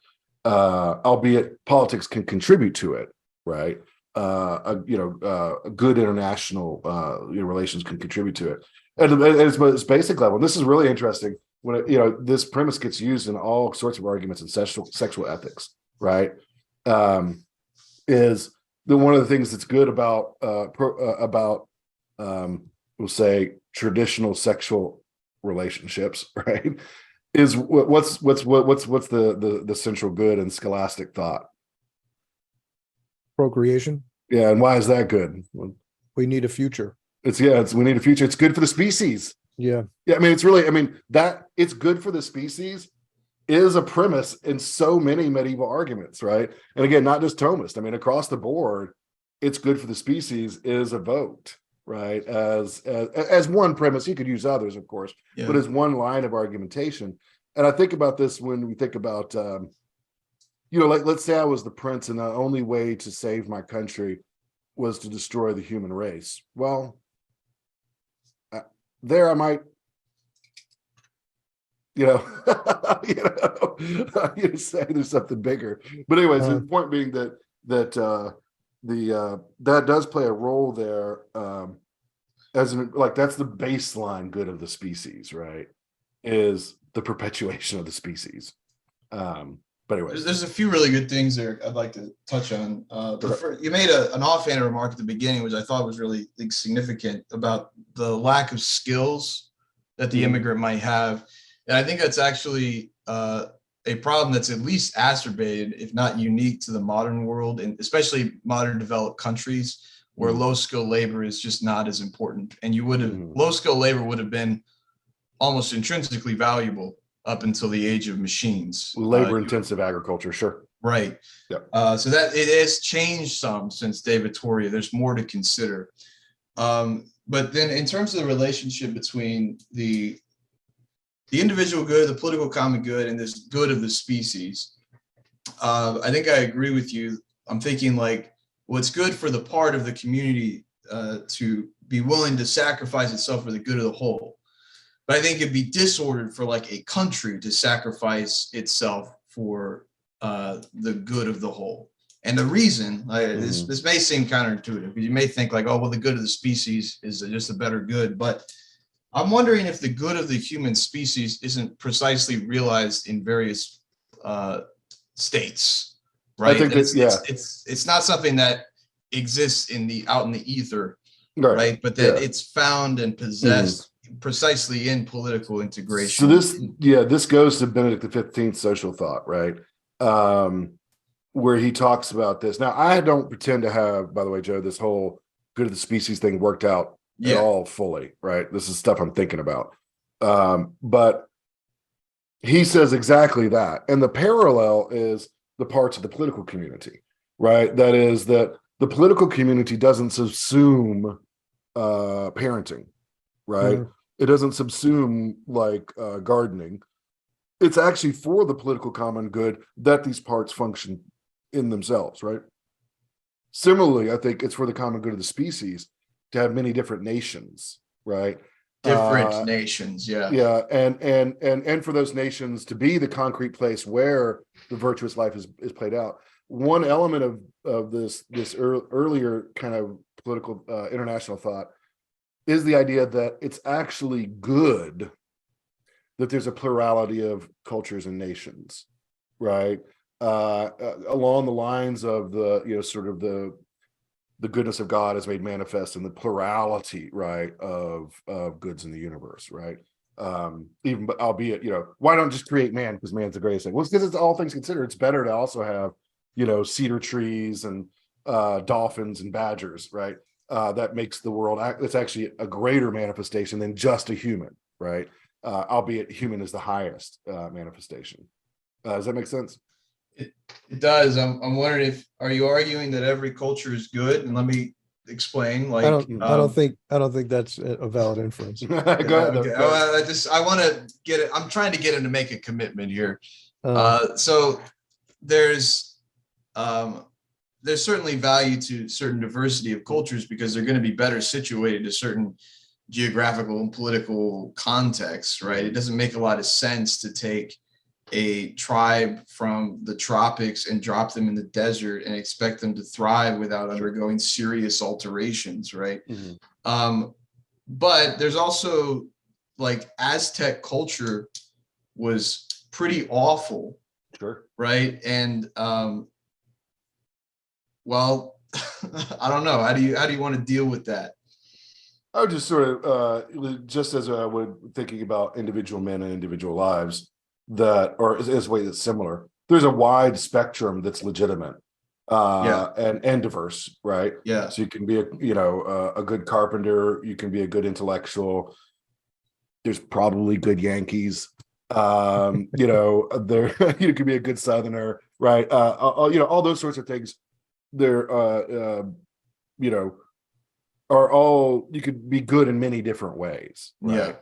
albeit politics can contribute to it, right? Good international relations can contribute to it, and its basic level. And this is really interesting. When this premise gets used in all sorts of arguments in sexual ethics, right? Is one of the things that's good about we'll say traditional sexual relationships, right? Is what's the central good in scholastic thought? Procreation. Yeah, and why is that good? We need a future. We need a future. It's good for the species. Yeah. I mean, that it's good for the species is a premise in so many medieval arguments, right? And again, not just Thomist. I mean, across the board, it's good for the species is evoked, right? As one premise. You could use others, of course, but as one line of argumentation. And I think about this when we think about, let's say I was the prince and the only way to save my country was to destroy the human race. Well, there I might, say there's something bigger. But anyways, the point being that does play a role there that's the baseline good of the species, right? Is the perpetuation of the species. But anyways, there's a few really good things there I'd like to touch on. You made an offhand remark at the beginning, which I thought was really significant, about the lack of skills that the immigrant might have. And I think that's actually a problem that's at least exacerbated, if not unique, to the modern world, and especially modern developed countries, where low skill labor is just not as important. And you would have low skill labor would have been almost intrinsically valuable up until the age of machines. Labor intensive agriculture, sure. Right. Yep. So that it has changed some since David Toria. There's more to consider. But then in terms of the relationship between the individual good, the political common good, and this good of the species, I think I agree with you. I'm thinking like what's good for the part of the community to be willing to sacrifice itself for the good of the whole. But I think it'd be disordered for like a country to sacrifice itself for the good of the whole. And the reason, this may seem counterintuitive, because you may think like, oh, well, the good of the species is just a better good. But I'm wondering if the good of the human species isn't precisely realized in various states, right? I think it's not something that exists out in the ether, right? But that it's found and possessed precisely in political integration. So this goes to Benedict XV's social thought, right? Where he talks about this. Now, I don't pretend to have, by the way, Joe, this whole good of the species thing worked out at all fully, right? This is stuff I'm thinking about. But he says exactly that. And the parallel is the parts of the political community, right? That is that the political community doesn't subsume parenting, right? It doesn't subsume like gardening. It's actually for the political common good that these parts function in themselves, right? Similarly, I think it's for the common good of the species to have many different nations, right? Different nations, yeah, and for those nations to be the concrete place where the virtuous life is played out. One element of this earlier kind of political international thought is the idea that it's actually good that there's a plurality of cultures and nations, right? Along the lines of the sort of the goodness of God is made manifest in the plurality, right, of goods in the universe, right? Even, but albeit, why don't just create man because man's the greatest thing? Well, it's because it's all things considered. It's better to also have, cedar trees and dolphins and badgers, right? That makes the world. It's actually a greater manifestation than just a human, right? Albeit human is the highest manifestation. Does that make sense? It does. I'm wondering are you arguing that every culture is good? And let me explain. Like, I don't think that's a valid inference. Go ahead. Okay. I want to get it. I'm trying to get him to make a commitment here. So there's certainly value to certain diversity of cultures because they're going to be better situated to certain geographical and political contexts, right? It doesn't make a lot of sense to take a tribe from the tropics and drop them in the desert and expect them to thrive without undergoing serious alterations, right? But there's also like Aztec culture was pretty awful, right? And well, I don't know. How do you want to deal with that? I would just sort of just as I would thinking about individual men and individual lives. Or is a way that's similar. There's a wide spectrum that's legitimate, and diverse, right? Yeah. So you can be a good carpenter. You can be a good intellectual. There's probably good Yankees. There you can be a good Southerner, right? All those sorts of things. They're are all, you could be good in many different ways, right? Yeah.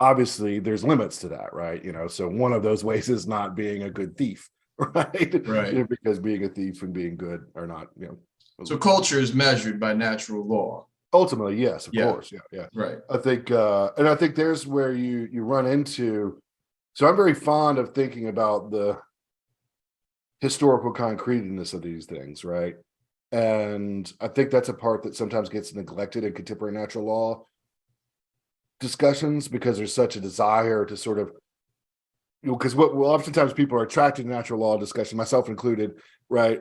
Obviously there's limits to that, right? So one of those ways is not being a good thief, right? Right. Because being a thief and being good are not, So culture is measured by natural law. Ultimately, yes, of course. Yeah. Right. I think there's where you run into. So I'm very fond of thinking about the historical concreteness of these things, right? And I think that's a part that sometimes gets neglected in contemporary natural law discussions because there's such a desire to sort of because oftentimes people are attracted to natural law discussion, myself included, right?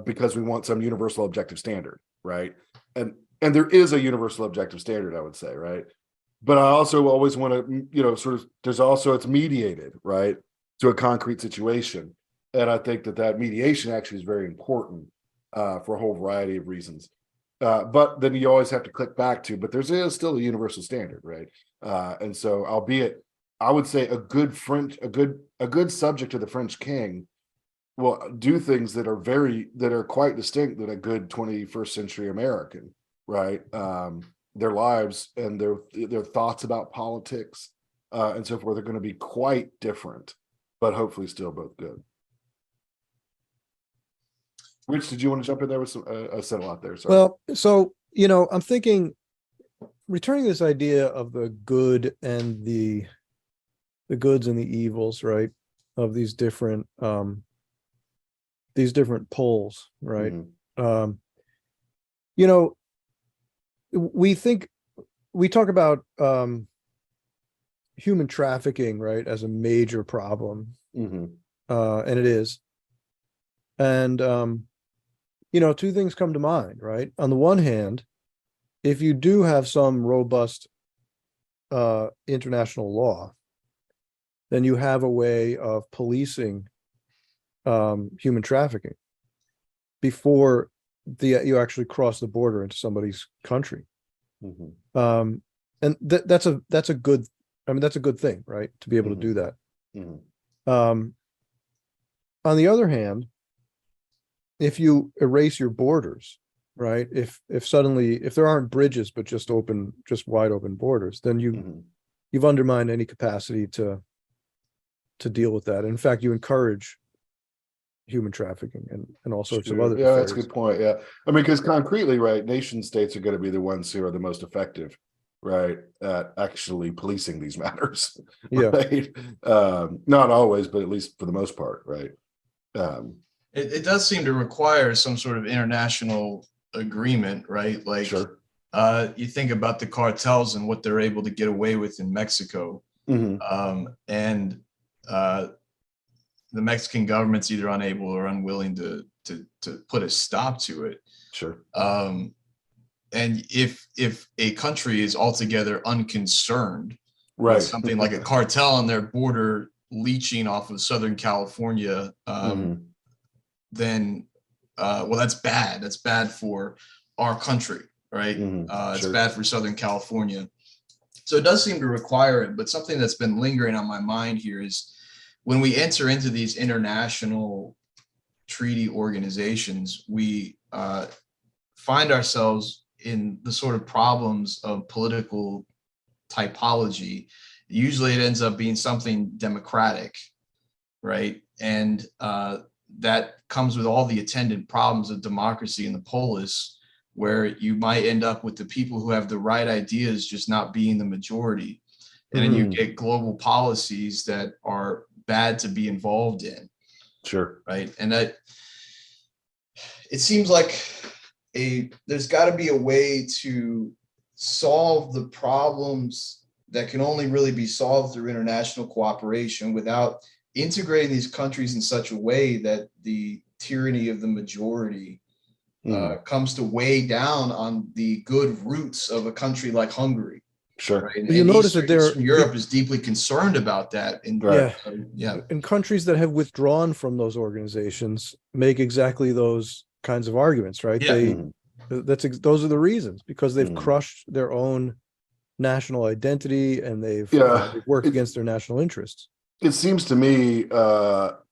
Because we want some universal objective standard, right? And there is a universal objective standard, I would say, right? But I also always want to, sort of, it's mediated, right, to a concrete situation. And I think that mediation actually is very important for a whole variety of reasons. But then you always have to click back to, but there is still a universal standard, right? And so, albeit, I would say a good subject of the French king will do things that are quite distinct than a good 21st century American, right? Their lives and their thoughts about politics and so forth are going to be quite different, but hopefully still both good. Rich, did you want to jump in there with some? I said a lot there. Sorry. Well, so I'm thinking, returning to this idea of the good and the goods and the evils, right, of these different poles, right? Mm-hmm. We talk about human trafficking, right, as a major problem, Mm-hmm. And it is. And two things come to mind, right? On the one hand, if you do have some robust international law, then you have a way of policing human trafficking before you actually cross the border into somebody's country. Mm-hmm. And that's a good, that's a good thing, right? To be able to do that. Mm-hmm. On the other hand, if you erase your borders, right? If there aren't bridges, but just wide open borders, then you've undermined any capacity to deal with that. In fact, you encourage human trafficking and all sorts of other. Yeah, that's a good point. Yeah, because concretely, right, nation states are going to be the ones who are the most effective, right, at actually policing these matters. Yeah. Right? Not always, but at least for the most part, right. It does seem to require some sort of international agreement, right? Like, sure. You think about the cartels and what they're able to get away with in Mexico, and the Mexican government's either unable or unwilling to put a stop to it. Sure. And if a country is altogether unconcerned with something like a cartel on their border leeching off of Southern California, then that's bad. That's bad for our country, right? It's bad for Southern California. So it does seem to require it. But something that's been lingering on my mind here is when we enter into these international treaty organizations, we find ourselves in the sort of problems of political typology. Usually it ends up being something democratic, right? And that comes with all the attendant problems of democracy in the polis, where you might end up with the people who have the right ideas just not being the majority. And then you get global policies that are bad to be involved in. Sure. Right. And that it seems like there's got to be a way to solve the problems that can only really be solved through international cooperation without integrating these countries in such a way that the tyranny of the majority comes to weigh down on the good roots of a country like Hungary. Sure. Right? And, you notice that Europe is deeply concerned about that. And countries that have withdrawn from those organizations make exactly those kinds of arguments, right? Yeah. Those are the reasons, because they've crushed their own national identity and they've worked against their national interests. It seems to me,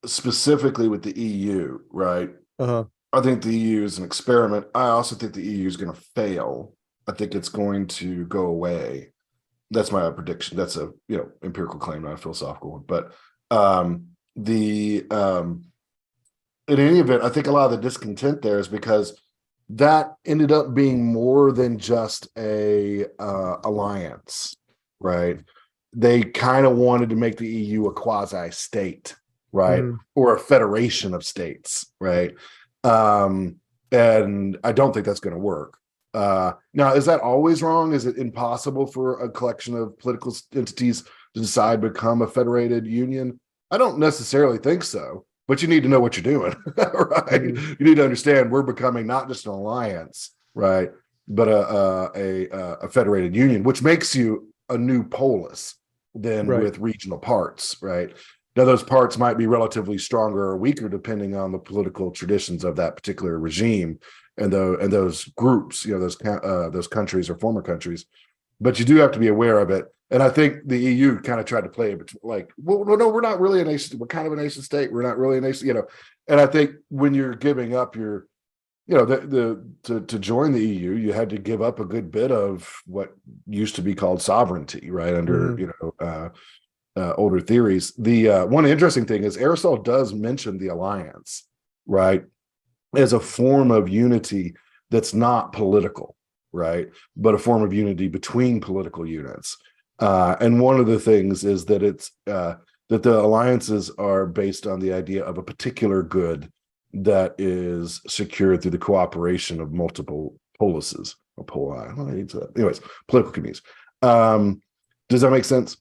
specifically with the EU, right? I think the EU is an experiment. I also think the EU is going to fail. I think it's going to go away. That's my prediction. That's a empirical claim, not a philosophical one. But in any event, I think a lot of the discontent there is because that ended up being more than just a alliance, right? They kind of wanted to make the EU a quasi-state, right, or a federation of states, right? And I don't think that's going to work. Now, is that always wrong? Is it impossible for a collection of political entities to decide to become a federated union? I don't necessarily think so, but you need to know what you're doing, right? Mhm. You need to understand we're becoming not just an alliance, right, but a federated union, which makes you a new polis than Right. with regional parts, right? Now, those parts might be relatively stronger or weaker depending on the political traditions of that particular regime and those groups, those countries or former countries. But you do have to be aware of it. And I think the EU kind of tried to play it like, well, no, we're not really a nation. We're kind of a nation state. We're not really a nation, And I think when you're giving up your, to join the EU, you had to give up a good bit of what used to be called sovereignty, right? Under Mhm. older theories. The one interesting thing is Aristotle does mention the alliance, right, as a form of unity that's not political, right, but a form of unity between political units. And one of the things is that that the alliances are based on the idea of a particular good that is secured through the cooperation of multiple polises or poli. Anyways, political communities. Does that make sense?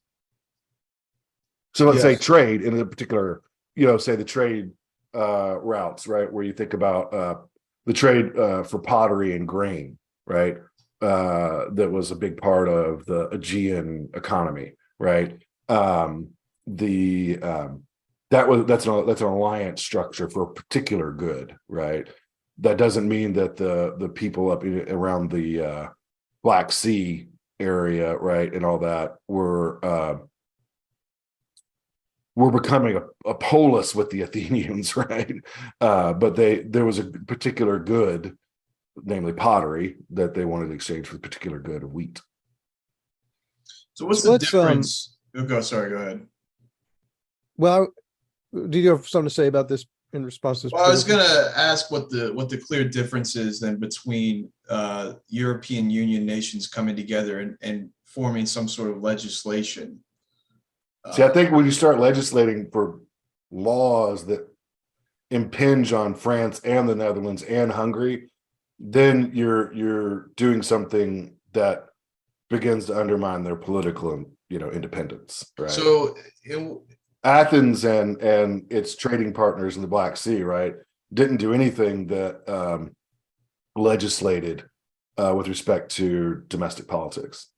So let's say Yes. trade in a particular, say the trade routes, right, where you think about the trade for pottery and grain, right, that was a big part of the Aegean economy, right? The that's an alliance structure for a particular good, right? That doesn't mean that the people up around the Black Sea area, right, and all that were becoming a polis with the Athenians, right? But there was a particular good, namely pottery, that they wanted to exchange for the particular good of wheat. So what's So the let's difference? Sorry, go ahead. well, do you have something to say about this in response to this? Well, I was particular- going to ask what the clear difference is then between European Union nations coming together and forming some sort of legislation. See, I think when you start legislating for laws that impinge on France and the Netherlands and Hungary, then you're doing something that begins to undermine their political independence, right? So Athens and its trading partners in the Black Sea, right, didn't do anything that legislated with respect to domestic politics.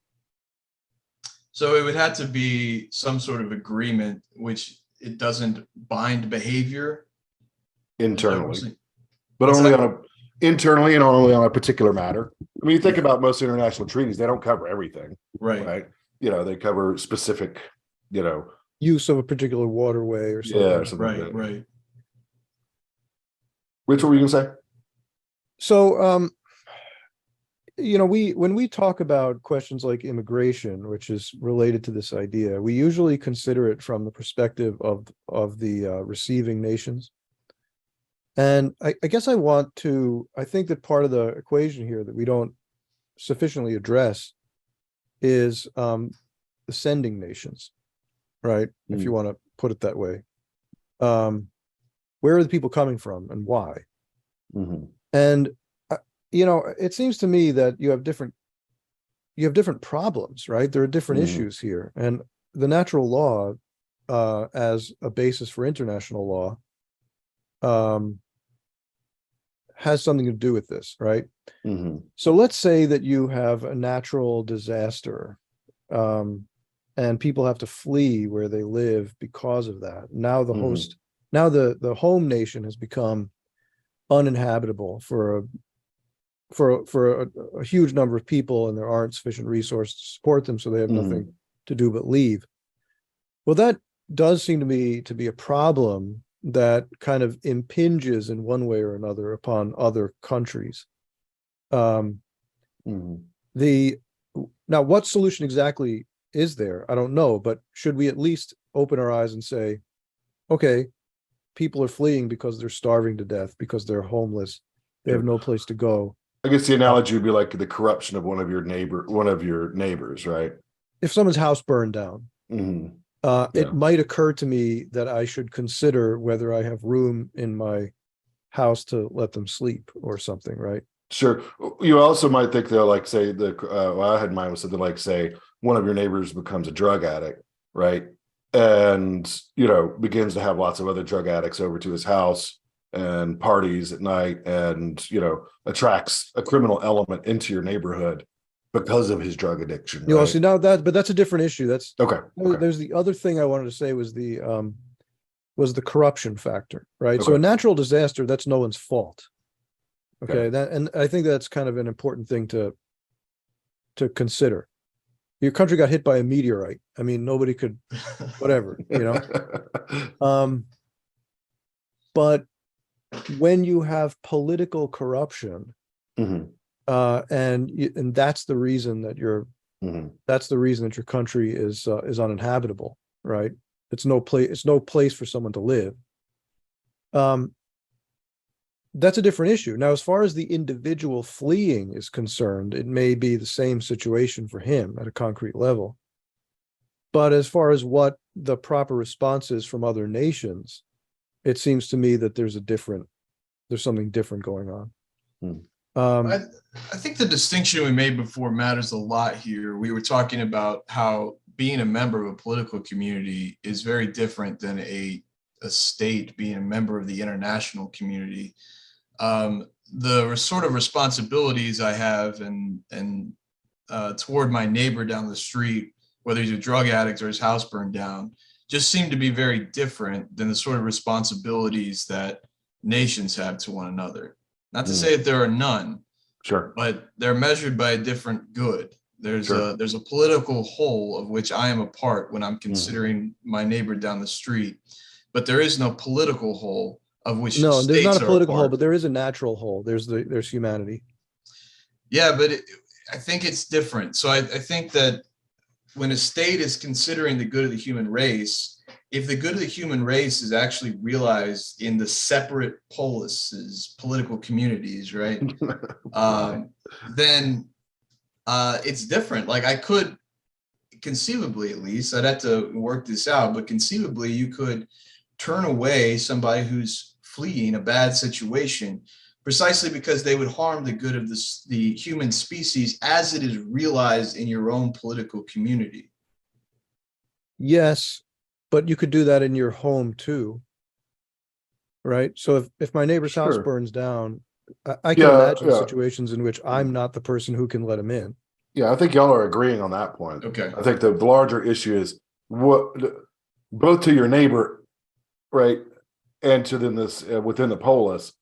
So it would have to be some sort of agreement which it doesn't bind behavior Internally, but What's only that? internally and only on a particular matter. I mean, you think about most international treaties; they don't cover everything, Right. right? They cover specific, use of a particular waterway or something. or something like Right. that. Right. Which what were you gonna say? So, when we talk about questions like immigration, which is related to this idea, we usually consider it from the perspective of the receiving nations. And I guess I think that part of the equation here that we don't sufficiently address is the sending nations, right? If you want to put it that way. Where are the people coming from and why? Mm-hmm. And it seems to me that you have different problems, right? There are different issues here, and the natural law as a basis for international law has something to do with this, right? Mm-hmm. So let's say that you have a natural disaster, and people have to flee where they live because of that. Now the home nation has become uninhabitable for a huge number of people, and there aren't sufficient resources to support them, so they have nothing to do but leave. Well, that does seem to me to be a problem that kind of impinges in one way or another upon other countries. Now, what solution exactly is there? I don't know, but should we at least open our eyes and say, okay, people are fleeing because they're starving to death, because they're homeless, they have no place to go. I guess the analogy would be like the corruption of one of your neighbors, right? If someone's house burned down, it might occur to me that I should consider whether I have room in my house to let them sleep or something, right? Sure. You also might think though, like say what I had in mind was something like, say, one of your neighbors becomes a drug addict, right? and begins to have lots of other drug addicts over to his house and parties at night, and attracts a criminal element into your neighborhood because of his drug addiction. You right? see now but that's a different issue. That's Okay. There's the other thing I wanted to say was the corruption factor, right? So Okay. a natural disaster, that's no one's fault. Okay. Okay. And I think that's kind of an important thing to consider. Your country got hit by a meteorite. I mean, nobody could, whatever, but when you have political corruption, Mhm. and that's the reason that Mhm. that's the reason that your country is uninhabitable, right? It's no place for someone to live. That's a different issue. Now, as far as the individual fleeing is concerned, it may be the same situation for him at a concrete level. But as far as what the proper response is from other nations, it seems to me that there's something different going on. I think the distinction we made before matters a lot here. We were talking about how being a member of a political community is very different than a state being a member of the international community. The sort of responsibilities I have and toward my neighbor down the street, whether he's a drug addict or his house burned down, just seem to be very different than the sort of responsibilities that nations have to one another. Not to say that there are none, Sure, but they're measured by a different good. There's Sure. a political whole of which I am a part when I'm considering my neighbor down the street, but there is no political whole of which No, there's not states a are political whole, part. but there is a natural whole. There's humanity. Yeah, but I think it's different. So I think that when a state is considering the good of the human race, if the good of the human race is actually realized in the separate polises, political communities, right? Then it's different. Like I could conceivably, at least, I'd have to work this out, but conceivably you could turn away somebody who's fleeing a bad situation precisely because they would harm the good of the human species as it is realized in your own political community. Yes, but you could do that in your home too, right? So if my neighbor's house Sure. burns down, I can Yeah, imagine yeah. situations in which I'm not the person who can let him in. Yeah, I think y'all are agreeing on that point. Okay. I think the larger issue is both to your neighbor, right, and to then this within the polis,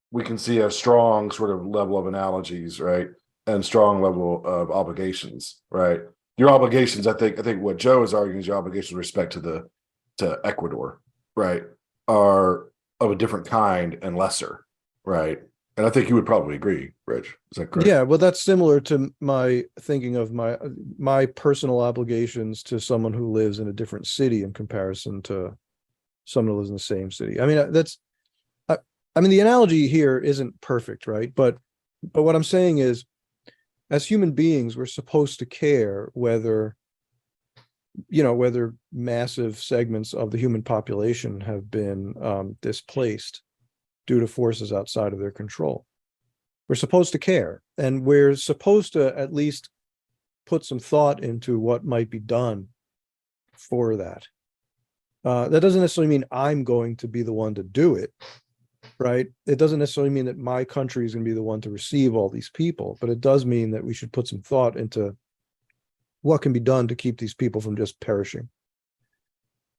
we can see a strong sort of level of analogies, right, and strong level of obligations, right. Your obligations, I think what Joe is arguing is your obligations with respect to Ecuador, right, are of a different kind and lesser, right. And I think you would probably agree, Rich. Is that correct? Yeah, well, that's similar to my thinking of my personal obligations to someone who lives in a different city in comparison to someone who lives in the same city. I mean, the analogy here isn't perfect, right? But what I'm saying is, as human beings, we're supposed to care whether massive segments of the human population have been displaced due to forces outside of their control. We're supposed to care, and we're supposed to at least put some thought into what might be done for that. That doesn't necessarily mean I'm going to be the one to do it, right? It doesn't necessarily mean that my country is going to be the one to receive all these people, but it does mean that we should put some thought into what can be done to keep these people from just perishing.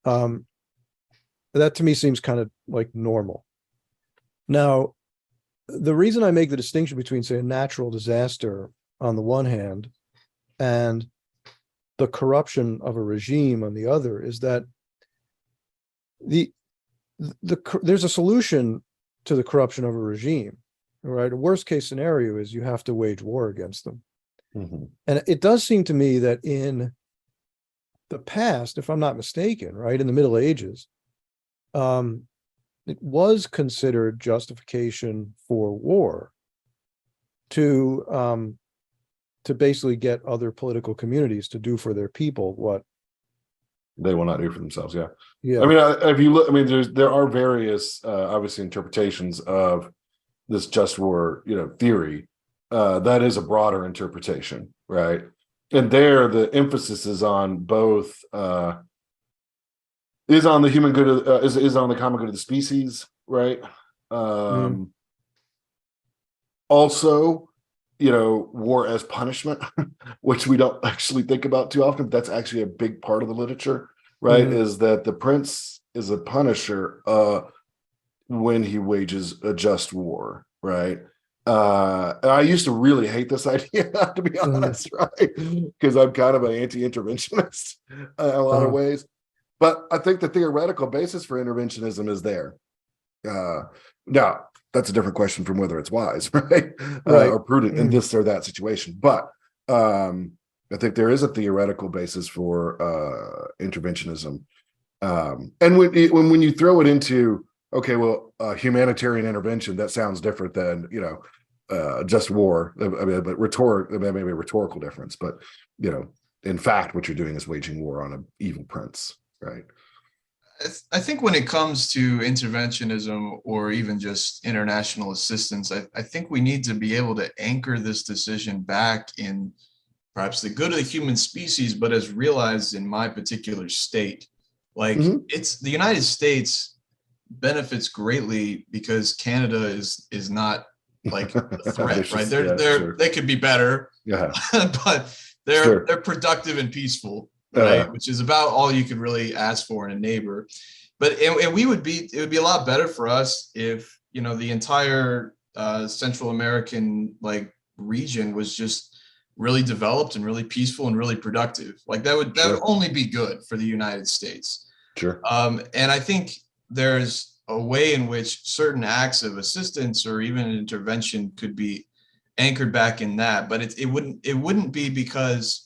That to me seems kind of like normal. Now, the reason I make the distinction between, say, a natural disaster on the one hand and the corruption of a regime on the other is that there's a solution to the corruption of a regime, right? A worst case scenario is you have to wage war against them. Mm-hmm. And it does seem to me that in the past, if I'm not mistaken, right, in the Middle Ages, it was considered justification for war to basically get other political communities to do for their people what they will not do for themselves. Yeah. Yeah. I mean, if you look, I mean, there are various obviously interpretations of this just war, theory. That is a broader interpretation, right? And there, the emphasis is on both is on the human good of, is on the common good of the species, right? Also, war as punishment, which we don't actually think about too often, but that's actually a big part of the literature, right? Is that the prince is a punisher when he wages a just war, right? I used to really hate this idea, to be honest, right? Because I'm kind of an anti-interventionist in a lot of ways. But I think the theoretical basis for interventionism is there. Now, that's a different question from whether it's wise, right? Or prudent in this or that situation. But I think there is a theoretical basis for interventionism. And when you throw it into, okay, well, humanitarian intervention, that sounds different than, just war. I mean, but maybe a rhetorical difference. But, in fact, what you're doing is waging war on an evil prince, right? I think when it comes to interventionism or even just international assistance, I think we need to be able to anchor this decision back in perhaps the good of the human species, but as realized in my particular state. Like it's the United States benefits greatly because Canada is not like a threat, right? They could be better, but they're productive and peaceful. Right, which is about all you could really ask for in a neighbor. But and it would be a lot better for us if the entire Central American region was just really developed and really peaceful and really productive. Like that would only be good for the United States. Sure. And I think there's a way in which certain acts of assistance or even an intervention could be anchored back in that, but it wouldn't be because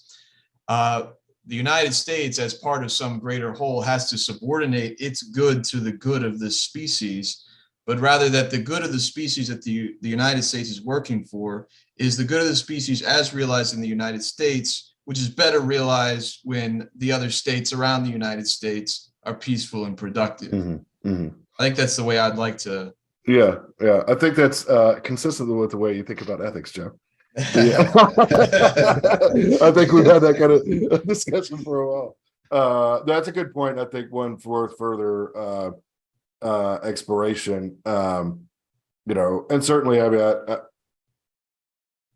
the United States, as part of some greater whole, has to subordinate its good to the good of this species, but rather that the good of the species that the United States is working for is the good of the species as realized in the United States, which is better realized when the other states around the United States are peaceful and productive. I think that's the way I'd like to. Yeah. I think that's consistent with the way you think about ethics, Joe. Yeah. I think we've had that kind of discussion for a while. That's a good point. I think one for further exploration. And certainly, I mean,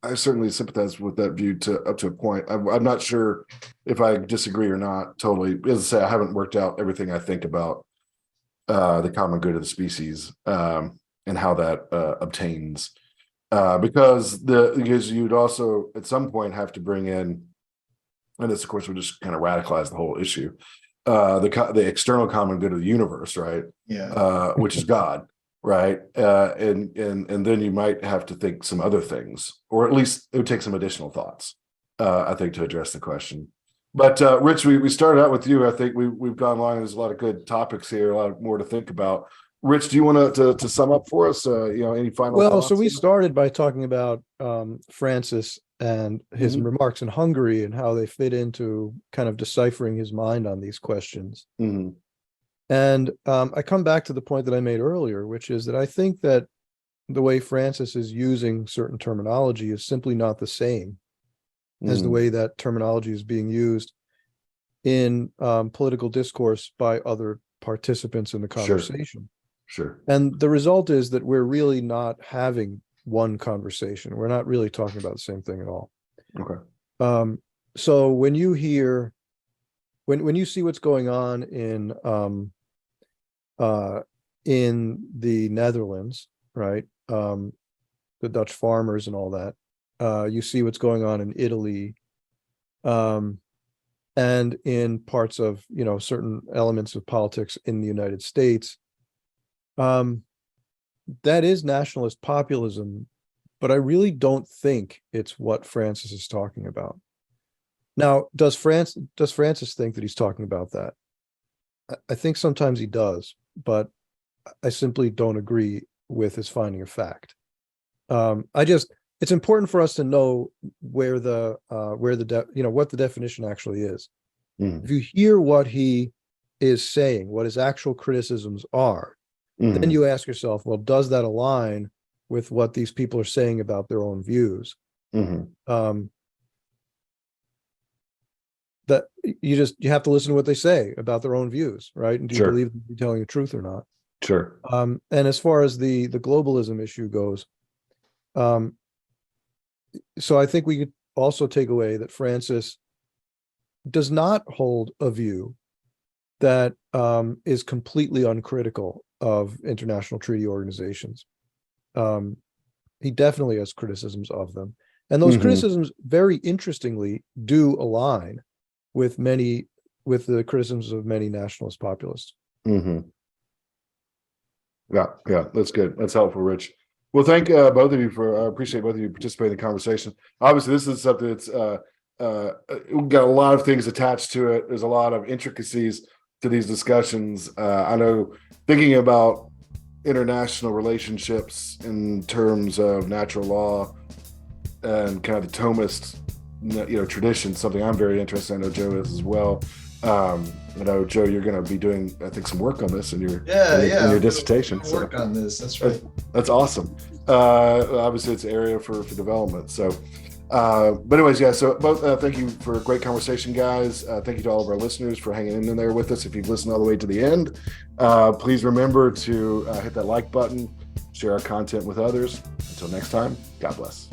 I certainly sympathize with that view up to a point. I'm not sure if I disagree or not totally. As I say, I haven't worked out everything I think about the common good of the species and how that obtains. Because you'd also at some point have to bring in, and this of course would just kind of radicalize the whole issue, the external common good of the universe, right? Which is God, right? And then you might have to think some other things, or at least it would take some additional thoughts, I think, to address the question. But Rich, we started out with you. I think we've gone along. There's a lot of good topics here, a lot more to think about. Rich, do you want to sum up for us? Any final thoughts? So we started by talking about Francis and his remarks in Hungary and how they fit into kind of deciphering his mind on these questions. And I come back to the point that I made earlier, which is that I think that the way Francis is using certain terminology is simply not the same as the way that terminology is being used in political discourse by other participants in the conversation. Sure. And the result is that we're really not having one conversation. We're not really talking about the same thing at all. Okay. So when you hear, when you see what's going on in the Netherlands, right? The Dutch farmers and all that. You see what's going on in Italy, and in parts of certain elements of politics in the United States. That is nationalist populism, but I really don't think it's what Francis is talking about. Now, does Francis think that he's talking about that? I think sometimes he does, but I simply don't agree with his finding of fact. It's important for us to know what the definition actually is. If you hear what he is saying, what his actual criticisms are, then you ask yourself, well, does that align with what these people are saying about their own views? that you have to listen to what they say about their own views, right? And do you Sure. believe they're telling the truth or not? Sure. And as far as the globalism issue goes, so I think we could also take away that Francis does not hold a view that is completely uncritical of international treaty organizations. He definitely has criticisms of them. And those criticisms, very interestingly, do align with the criticisms of many nationalist populists. Yeah, that's good. That's helpful, Rich. Well, thank both of you I appreciate both of you participating in the conversation. Obviously, this is something that's we've got a lot of things attached to it. There's a lot of intricacies to these discussions. I know thinking about international relationships in terms of natural law and kind of the Thomist, tradition, something I'm very interested in. I know Joe is as well. I know, Joe, you're going to be doing, I think, some work on this in your dissertation. Work on this. That's right. That's awesome. Obviously, it's an area for development. So, but anyways, yeah. So, both thank you for a great conversation, guys. Thank you to all of our listeners for hanging in there with us. If you've listened all the way to the end, please remember to hit that like button, share our content with others. Until next time, God bless.